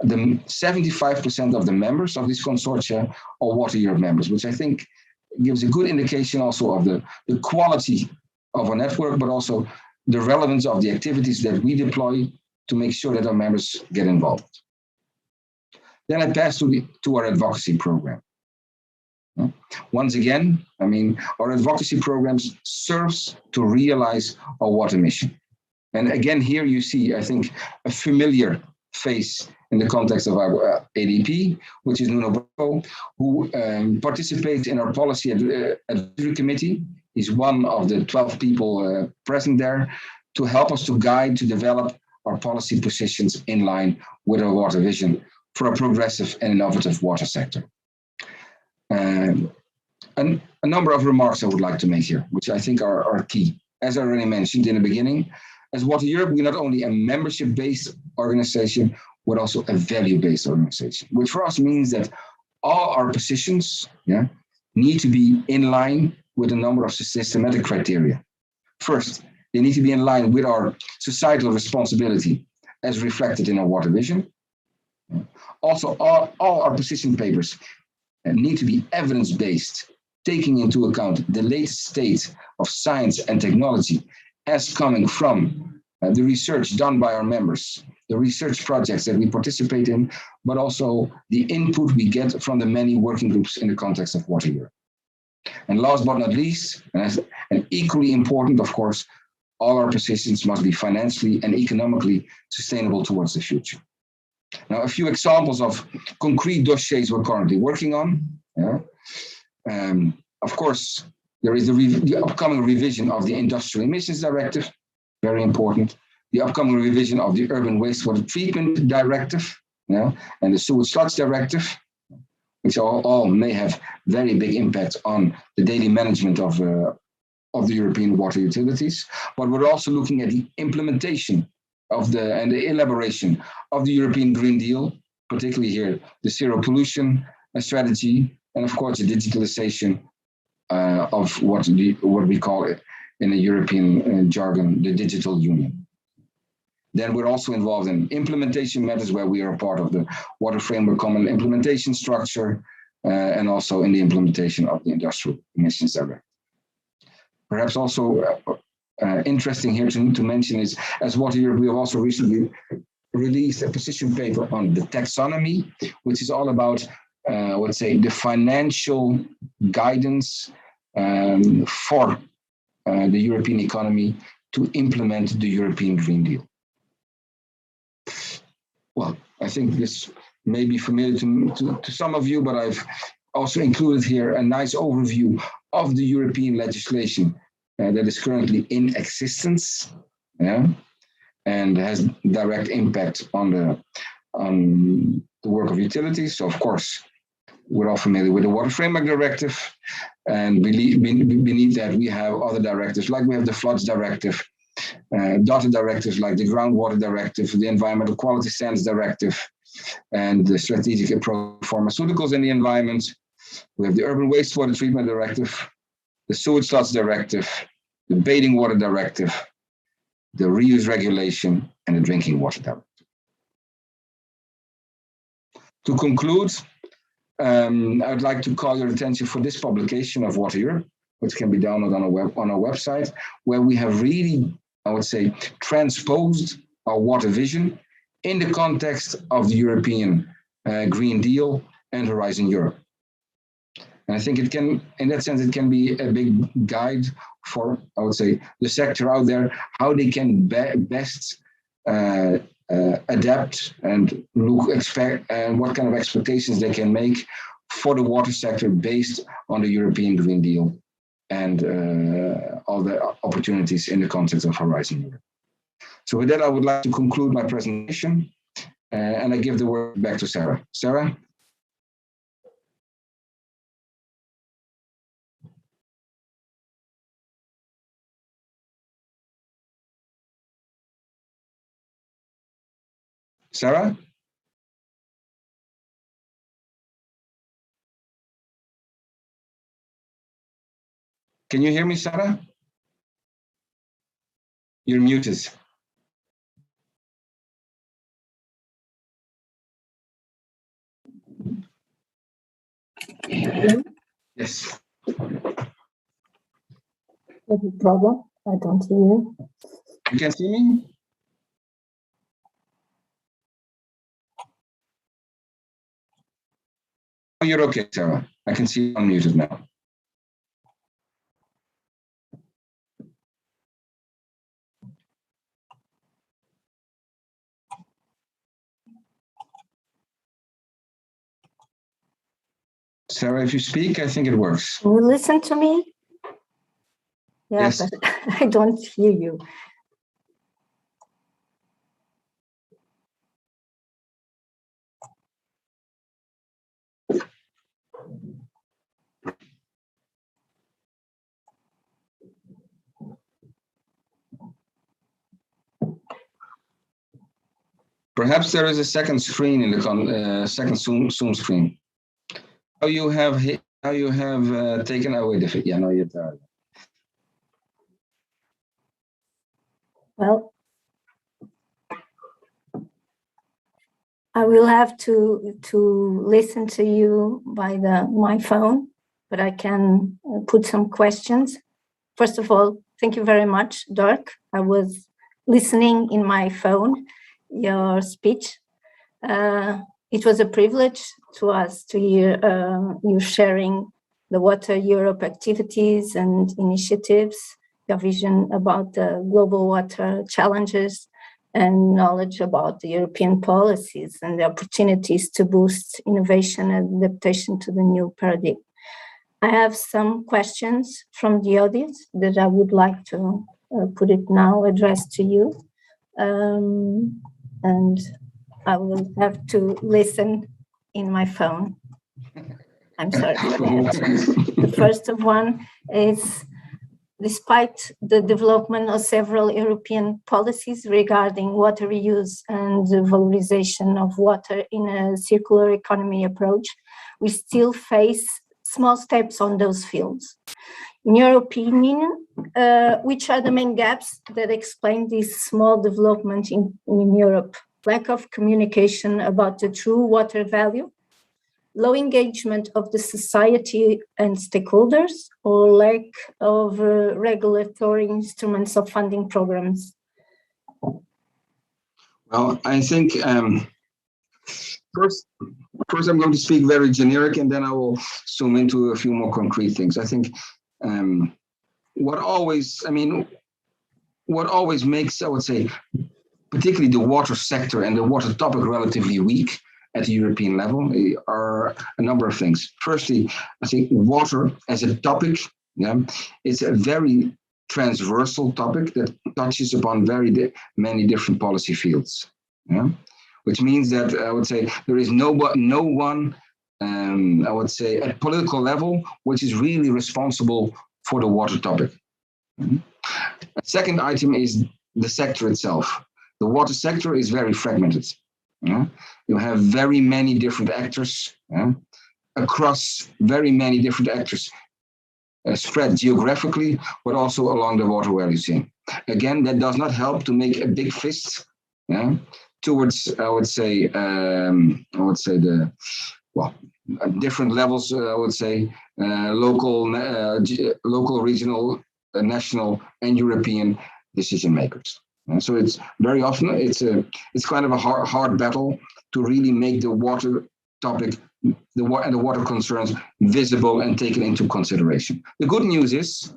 the 75% of the members of this consortia are Water Europe members, which I think gives a good indication also of the quality of our network, but also the relevance of the activities that we deploy to make sure that our members get involved. Then I pass to our advocacy program. Once again, I mean, our advocacy programs serves to realize our water mission. And again, here you see, I think, a familiar face in the context of our ADP, which is Nuno Bravo, who participates in our policy advisory committee. He's one of the 12 people present there to help us to guide, to develop our policy positions in line with our water vision for a progressive and innovative water sector. And a number of remarks I would like to make here, which I think are key. As I already mentioned in the beginning, as Water Europe, we're not only a membership-based organization, but also a value-based organization, which for us means that all our positions need to be in line with a number of systematic criteria. First, they need to be in line with our societal responsibility as reflected in our water vision. Also, all our position papers need to be evidence-based, taking into account the latest state of science and technology as coming from the research done by our members, the research projects that we participate in, but also the input we get from the many working groups in the context of Water Europe. And last but not least, and equally important, of course, all our positions must be financially and economically sustainable towards the future. Now, a few examples of concrete dossiers we're currently working on. Of course, there is the upcoming revision of the Industrial Emissions Directive, very important. The upcoming revision of the Urban Wastewater Treatment Directive, and the Sewage Sludge Directive, which all may have very big impact on the daily management of the European water utilities. But we're also looking at the implementation of and the elaboration of the European Green Deal, particularly here, the zero pollution strategy, and of course the digitalization of what we call it in the European jargon, the digital union. Then we're also involved in implementation matters where we are a part of the Water Framework Common Implementation Structure and also in the implementation of the Industrial Emissions Directive. Perhaps also interesting here to mention is, as Water Europe, we have also recently released a position paper on the taxonomy, which is all about, let's say, the financial guidance for the European economy to implement the European Green Deal. Well, I think this may be familiar to some of you, but I've also included here a nice overview of the European legislation that is currently in existence, and has direct impact on on the work of utilities. So, of course, we're all familiar with the Water Framework Directive, and beneath that we have other directives, like we have the Floods Directive, dotted directives like the Groundwater Directive, the Environmental Quality Standards Directive, and the Strategic Approach to Pharmaceuticals in the Environment. We have the Urban Wastewater Treatment Directive, the Sewage Slots Directive, the Bathing Water Directive, the Reuse Regulation, and the Drinking Water Directive. To conclude, I would like to call your attention for this publication of Water Europe, which can be downloaded on our website, where we have really, I would say, transposed our water vision in the context of the European Green Deal and Horizon Europe. And I think it can, in that sense, it can be a big guide for, I would say, the sector out there, how they can best adapt and expect and what kind of expectations they can make for the water sector based on the European Green Deal and all the opportunities in the context of Horizon Europe. So with that, I would like to conclude my presentation, and I give the word back to Sarah. Sarah? Sarah? Can you hear me, Sarah? You're muted. Yes. No problem. I don't hear you. You can see me? Oh, you're okay, Sarah. I can see you unmuted now. Sarah, if you speak, I think it works. Can you listen to me? Yeah, Yes. but I don't hear you. Perhaps there is a second screen in the second Zoom screen. How you have taken away the yeah, no, you're there. Well, I will have to listen to you by my phone, but I can put some questions. First of all, thank you very much, Dirk. I was listening in my phone, your speech. It was a privilege to us to hear you sharing the Water Europe activities and initiatives, your vision about the global water challenges, and knowledge about the European policies and the opportunities to boost innovation and adaptation to the new paradigm. I have some questions from the audience that I would like to put it now, addressed to you. And I will have to listen in my phone. I'm sorry for that. The first of one is, despite the development of several European policies regarding water reuse and the valorization of water in a circular economy approach, we still face small steps on those fields. In your opinion, which are the main gaps that explain this small development in Europe? Lack of communication about the true water value, low engagement of the society and stakeholders, or lack of regulatory instruments of funding programs? Well, I think first I'm going to speak very generic, and then I will zoom into a few more concrete things. I think what always makes, I would say, particularly the water sector and the water topic relatively weak at the European level are a number of things. Firstly, I think water as a topic, it's a very transversal topic that touches upon very many different policy fields. which means that I would say there is no one, I would say, at political level, which is really responsible for the water topic. A second item is the sector itself. The water sector is very fragmented. You have very many different actors across very many different actors spread geographically, but also along the water value chain. Again, that does not help to make a big fist towards, I would say the, well, different levels, I would say, local, regional, national, and European decision makers. So it's very often, it's kind of a hard battle to really make the water topic, the water concerns visible and taken into consideration. The good news is,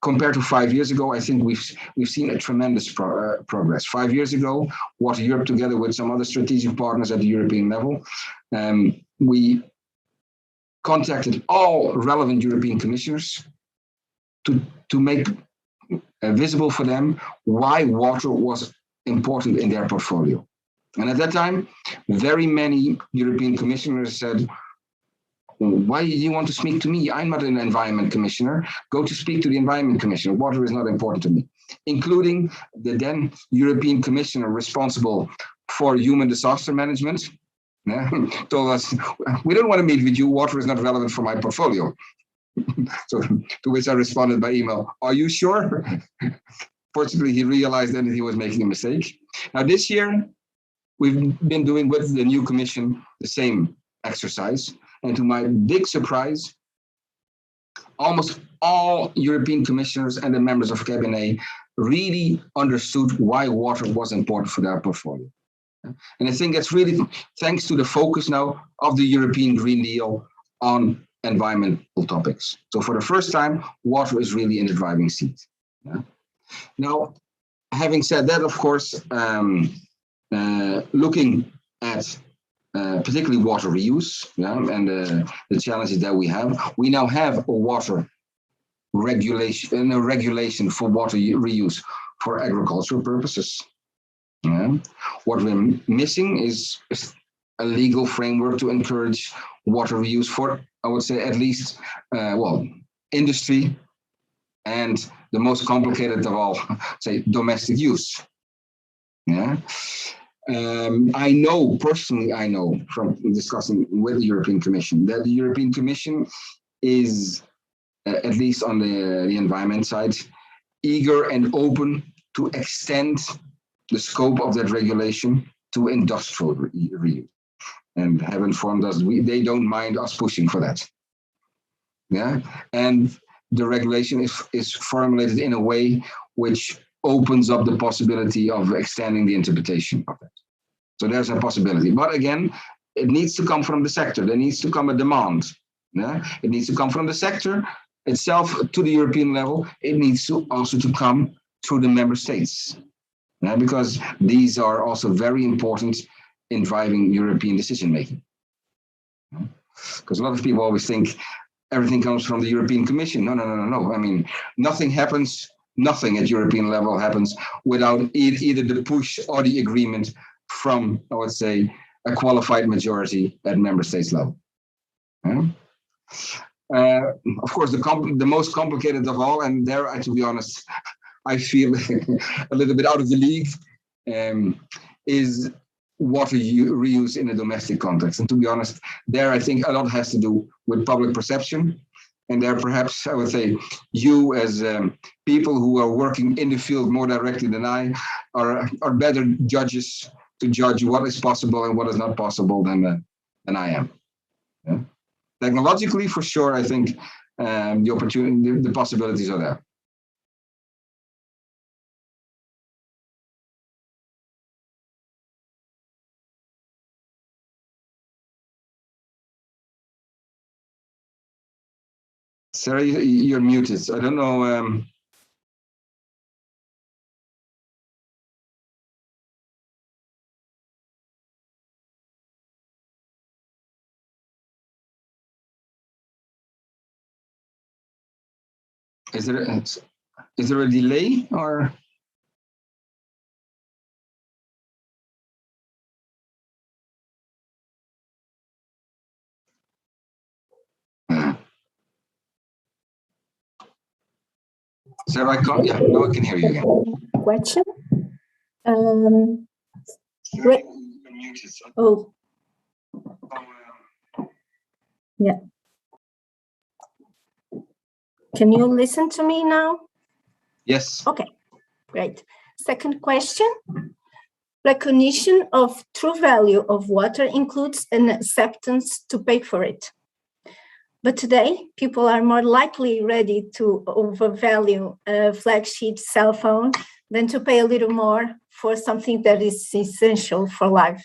compared to 5 years ago, I think we've seen a tremendous progress. 5 years ago, Water Europe, together with some other strategic partners at the European level, we contacted all relevant European commissioners to make visible for them why water was important in their portfolio. And at that time, very many European commissioners said, why do you want to speak to me? I'm not an environment commissioner. Go to speak to the environment commissioner. Water is not important to me, including the then European commissioner responsible for human disaster management. Told us, we don't want to meet with you. Water is not relevant for my portfolio. So to which I responded by email, are you sure? Fortunately, he realized then that he was making a mistake. Now this year, we've been doing with the new commission the same exercise. And to my big surprise, almost all European commissioners and the members of cabinet really understood why water was important for their portfolio. And I think that's really thanks to the focus now of the European Green Deal on environmental topics. So for the first time, water is really in the driving seat. Now, having said that, of course, looking at particularly water reuse and the challenges that we now have a water regulation, a regulation for water reuse for agricultural purposes. What we're missing is a legal framework to encourage water reuse for, I would say, at least, industry and the most complicated of all, say, domestic use. I know from discussing with the European Commission that the European Commission is, at least on the environment side, eager and open to extend the scope of that regulation to industrial reuse, and have informed us they don't mind us pushing for that. And the regulation is formulated in a way which opens up the possibility of extending the interpretation of it. So there's a possibility. But again, it needs to come from the sector. There needs to come a demand. It needs to come from the sector itself to the European level. It needs to also to come through the member states. Because these are also very important in driving European decision making. Because a lot of people always think everything comes from the European Commission. No. I mean, nothing at European level happens without either the push or the agreement from, I would say, a qualified majority at member states level. Of course, the most complicated of all, and there, to be honest, I feel a little bit out of the league, is water reuse in a domestic context. And to be honest, there I think a lot has to do with public perception. And there perhaps I would say you as people who are working in the field more directly than I are better judges to judge what is possible and what is not possible than I am. Technologically, for sure, I think the opportunity, the possibilities are there. Sarah, you're muted. I don't know. Is there a delay or? Is that right, Carl? Yeah, now I can hear you again. Question. Oh. Yeah. Can you listen to me now? Yes. Okay, great. Second question. Recognition of true value of water includes an acceptance to pay for it. But today, people are more likely ready to overvalue a flagship cell phone than to pay a little more for something that is essential for life.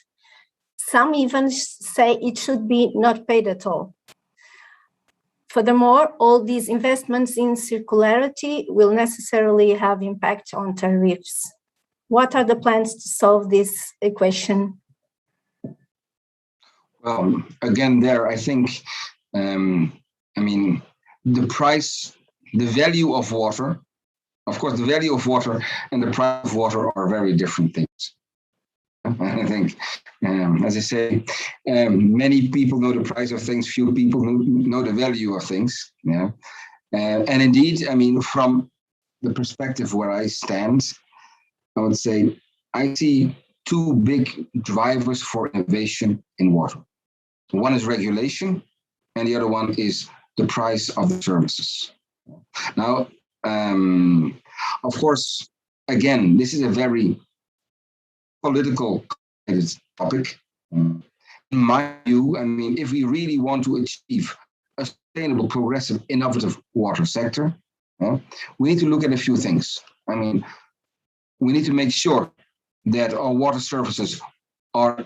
Some even say it should be not paid at all. Furthermore, all these investments in circularity will necessarily have impact on tariffs. What are the plans to solve this equation? Well, again, there, I think, I mean, the price, the value of water, of course, the value of water and the price of water are very different things. I think, as I say, many people know the price of things, few people know the value of things. Yeah, and indeed, I mean, from the perspective where I stand, I would say I see two big drivers for innovation in water. One is regulation, and the other one is the price of the services. Now, of course, again, this is a very political topic. In my view, I mean, if we really want to achieve a sustainable, progressive, innovative water sector, we need to look at a few things. I mean, we need to make sure that our water services are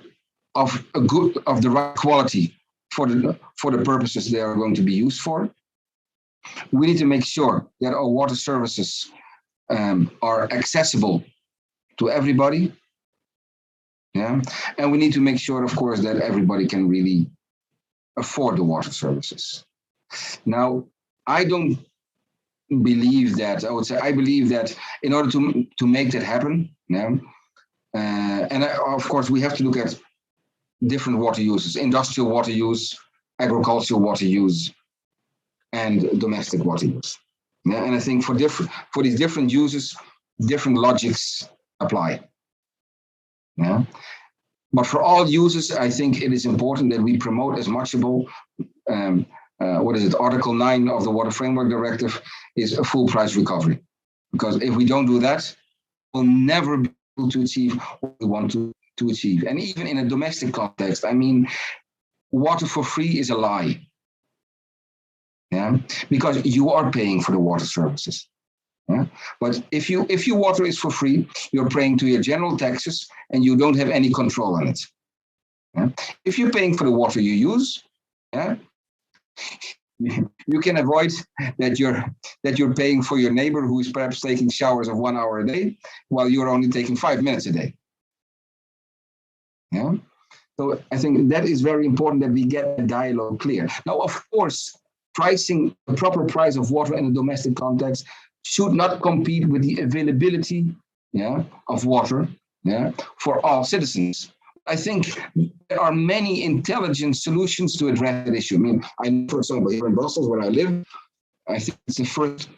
of the right quality for the purposes they are going to be used for. We need to make sure that our water services are accessible to everybody. Yeah, and we need to make sure, of course, that everybody can really afford the water services. Now, I don't believe that. I would say I believe that in order to make that happen, of course, we have to look at different water uses: industrial water use, agricultural water use, and domestic water use. Yeah, and I think for these different uses, different logics apply. Yeah, but for all uses, I think it is important that we promote as much able. Article 9 of the Water Framework Directive is a full price recovery, because if we don't do that, we'll never be able to achieve what we want to achieve. And even in a domestic context, I mean, water for free is a lie. Yeah, because you are paying for the water services. Yeah? But if your water is for free, you're paying to your general taxes and you don't have any control on it. Yeah? If you're paying for the water you use, yeah, you can avoid that you're paying for your neighbor who is perhaps taking showers of 1 hour a day while you're only taking 5 minutes a day. Yeah. So I think that is very important that we get the dialogue clear. Now, of course, pricing, the proper price of water in a domestic context should not compete with the availability, of water, for all citizens. I think there are many intelligent solutions to address that issue. I mean, for example, here in Brussels, where I live, I think it's the first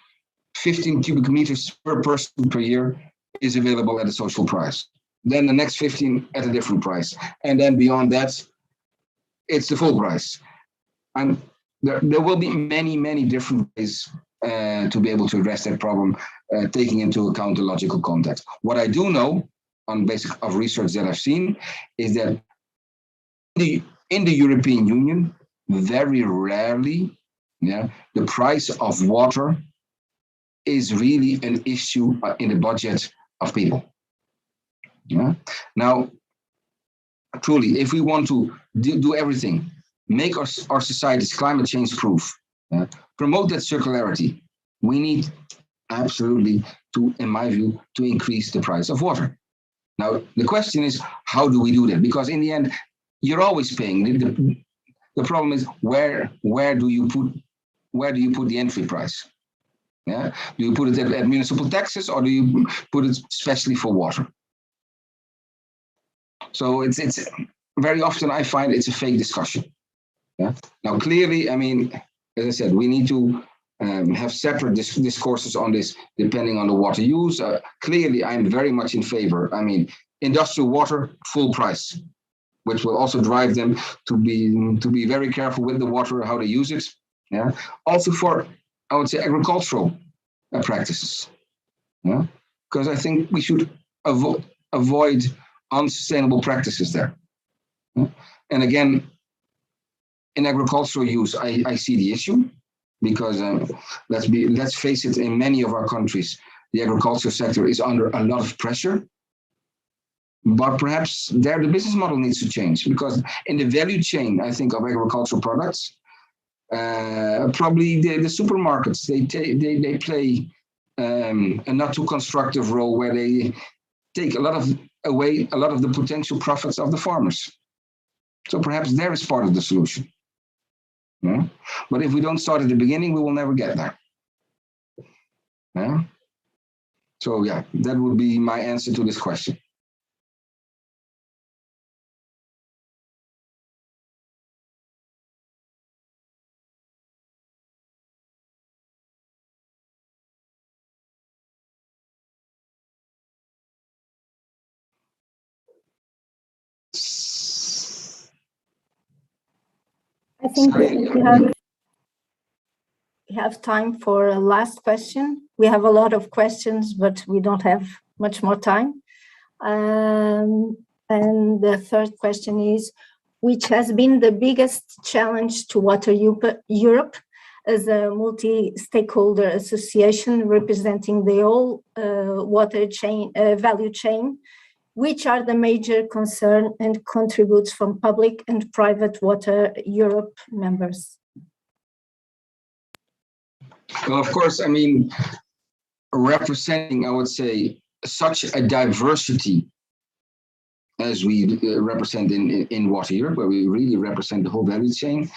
15 cubic meters per person per year is available at a social price. Then the next 15 at a different price. And then beyond that, it's the full price. And there will be many, many different ways to be able to address that problem, taking into account the logical context. What I do know, on basis of research that I've seen, is that in the European Union, very rarely, the price of water is really an issue in the budget of people. Yeah. Now, truly, if we want to do everything, make our societies climate change proof, promote that circularity, we need absolutely to, in my view, to increase the price of water. Now, the question is, how do we do that? Because in the end, you're always paying. The problem is where do you put the entry price? Yeah, do you put it at municipal taxes, or do you put it especially for water? So it's very often I find it's a fake discussion. Yeah. Now, clearly, I mean, as I said, we need to have separate discourses on this depending on the water use. Clearly, I'm very much in favor. I mean, industrial water, full price, which will also drive them to be very careful with the water, how they use it. Yeah. Also for, I would say, agricultural practices. Yeah. Because I think we should avoid unsustainable practices there. Yeah. And again, in agricultural use, I see the issue because let's face it, in many of our countries, the agricultural sector is under a lot of pressure. But perhaps there the business model needs to change, because in the value chain, I think, of agricultural products, probably the supermarkets, they play a not too constructive role where they take away a lot of the potential profits of the farmers. So perhaps there is part of the solution. Yeah? But if we don't start at the beginning, we will never get there. Yeah? So yeah, that would be my answer to this question. I think we have time for a last question. We have a lot of questions, but we don't have much more time. And the third question is, which has been the biggest challenge to Water Europe as a multi-stakeholder association representing the whole water chain, value chain? Which are the major concern and contributes from public and private Water Europe members? Well, of course, I mean, representing, I would say, such a diversity as we represent in Water Europe, where we really represent the whole value chain,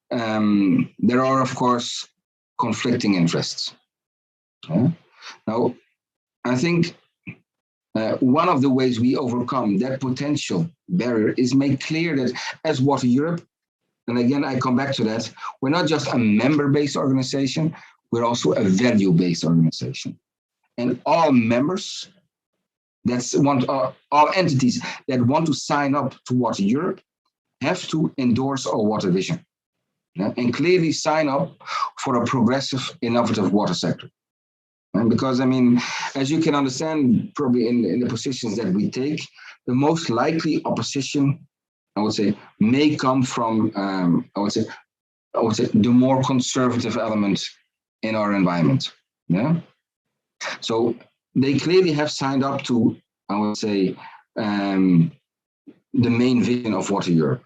there are, of course, conflicting interests. Yeah? Now, I think one of the ways we overcome that potential barrier is make clear that as Water Europe, and again, I come back to that, we're not just a member-based organization, we're also a value-based organization. And all members, all entities that want to sign up to Water Europe have to endorse our water vision, yeah, and clearly sign up for a progressive, innovative water sector. And because, I mean, as you can understand, probably in the positions that we take, the most likely opposition, I would say, may come from, I would say, the more conservative element in our environment. Yeah. So they clearly have signed up to, I would say, the main vision of Water Europe.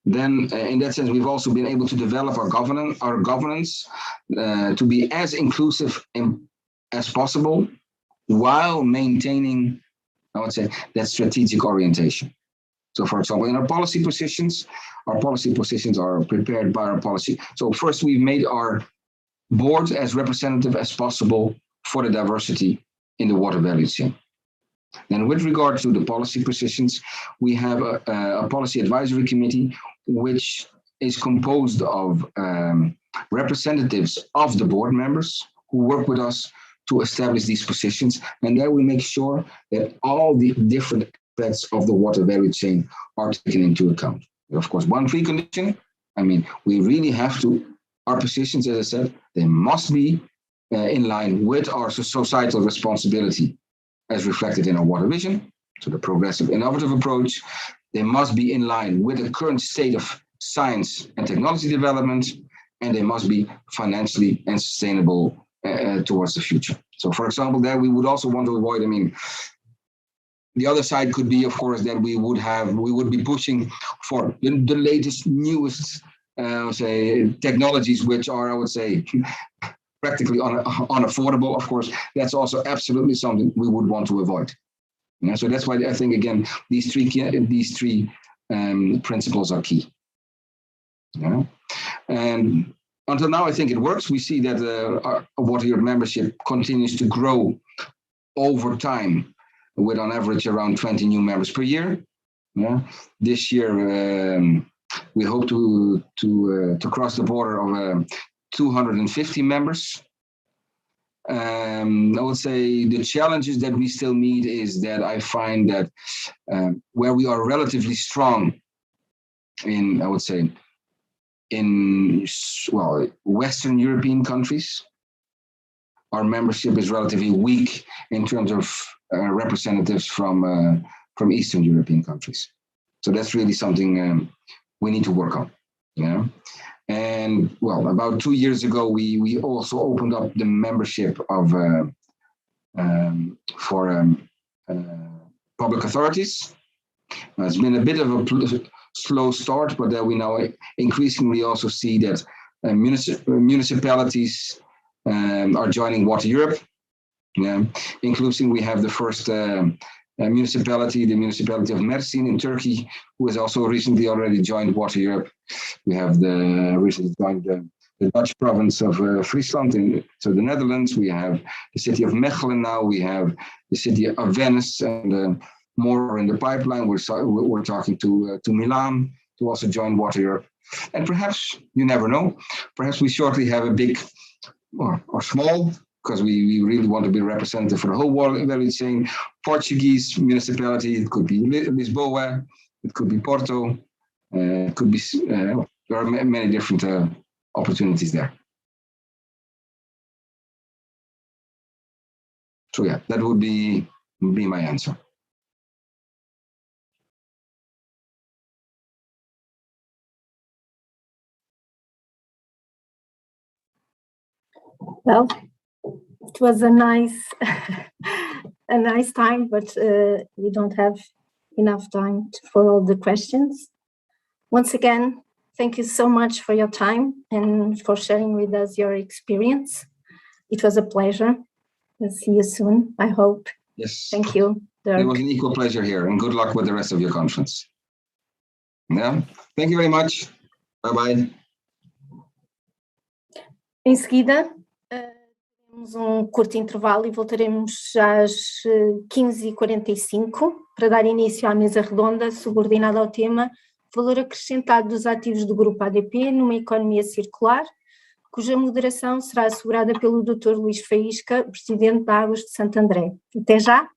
Then, in that sense, we've also been able to develop our governance to be as inclusive as possible, while maintaining, I would say, that strategic orientation. So, for example, in our policy positions are prepared by our policy. So first, we've made our board as representative as possible for the diversity in the water value chain. Then with regard to the policy positions, we have a policy advisory committee, which is composed of representatives of the board members who work with us to establish these positions. And there we make sure that all the different aspects of the water value chain are taken into account. Of course, one precondition, I mean, we really have to, our positions, as I said, they must be in line with our societal responsibility as reflected in our water vision, so the progressive, innovative approach. They must be in line with the current state of science and technology development, and they must be financially and sustainable towards the future. So, for example, there we would also want to avoid, I mean, the other side could be, of course, that we would be pushing for the latest, newest, say, technologies, which are, I would say, practically unaffordable. Of course, that's also absolutely something we would want to avoid. Yeah, so that's why I think, again, these three principles are key. Yeah. And until now, I think it works. We see that our Water Europe membership continues to grow over time, with on average around 20 new members per year. Yeah. This year, we hope to cross the border of 250 members. I would say the challenges that we still meet is that I find that where we are relatively strong in, I would say, in, well, Western European countries, our membership is relatively weak in terms of representatives from Eastern European countries. So that's really something we need to work on. Yeah. And well, about 2 years ago, we also opened up the membership of for public authorities. It's been a bit of a slow start, but we now increasingly also see that municipalities are joining Water Europe. Yeah. Including, we have the first municipality, the municipality of Mersin in Turkey, who has also recently already joined Water Europe. We have recently joined the Dutch province of Friesland, so the Netherlands. We have the city of Mechelen now. We have the city of Venice, and more in the pipeline. We're talking to Milan to also join Water Europe. And perhaps, you never know, perhaps we shortly have a big or small, because we really want to be representative for the whole water value chain, Portuguese municipality. It could be Lisboa, it could be Porto, it could be, there are many different opportunities there. So yeah, that would be my answer. Well, it was a nice time, but we don't have enough time for all the questions. Once again, thank you so much for your time and for sharing with us your experience. It was a pleasure. We'll see you soon, I hope. Yes. Thank you, Dirk. It was an equal pleasure here, and good luck with the rest of your conference. Yeah. Thank you very much. Bye-bye. Em seguida, temos curto intervalo e voltaremos às 15h45 para dar início à mesa redonda subordinada ao tema Valor acrescentado dos ativos do Grupo ADP numa economia circular, cuja moderação será assegurada pelo Dr. Luís Faísca, Presidente da Águas de Santo André. Até já!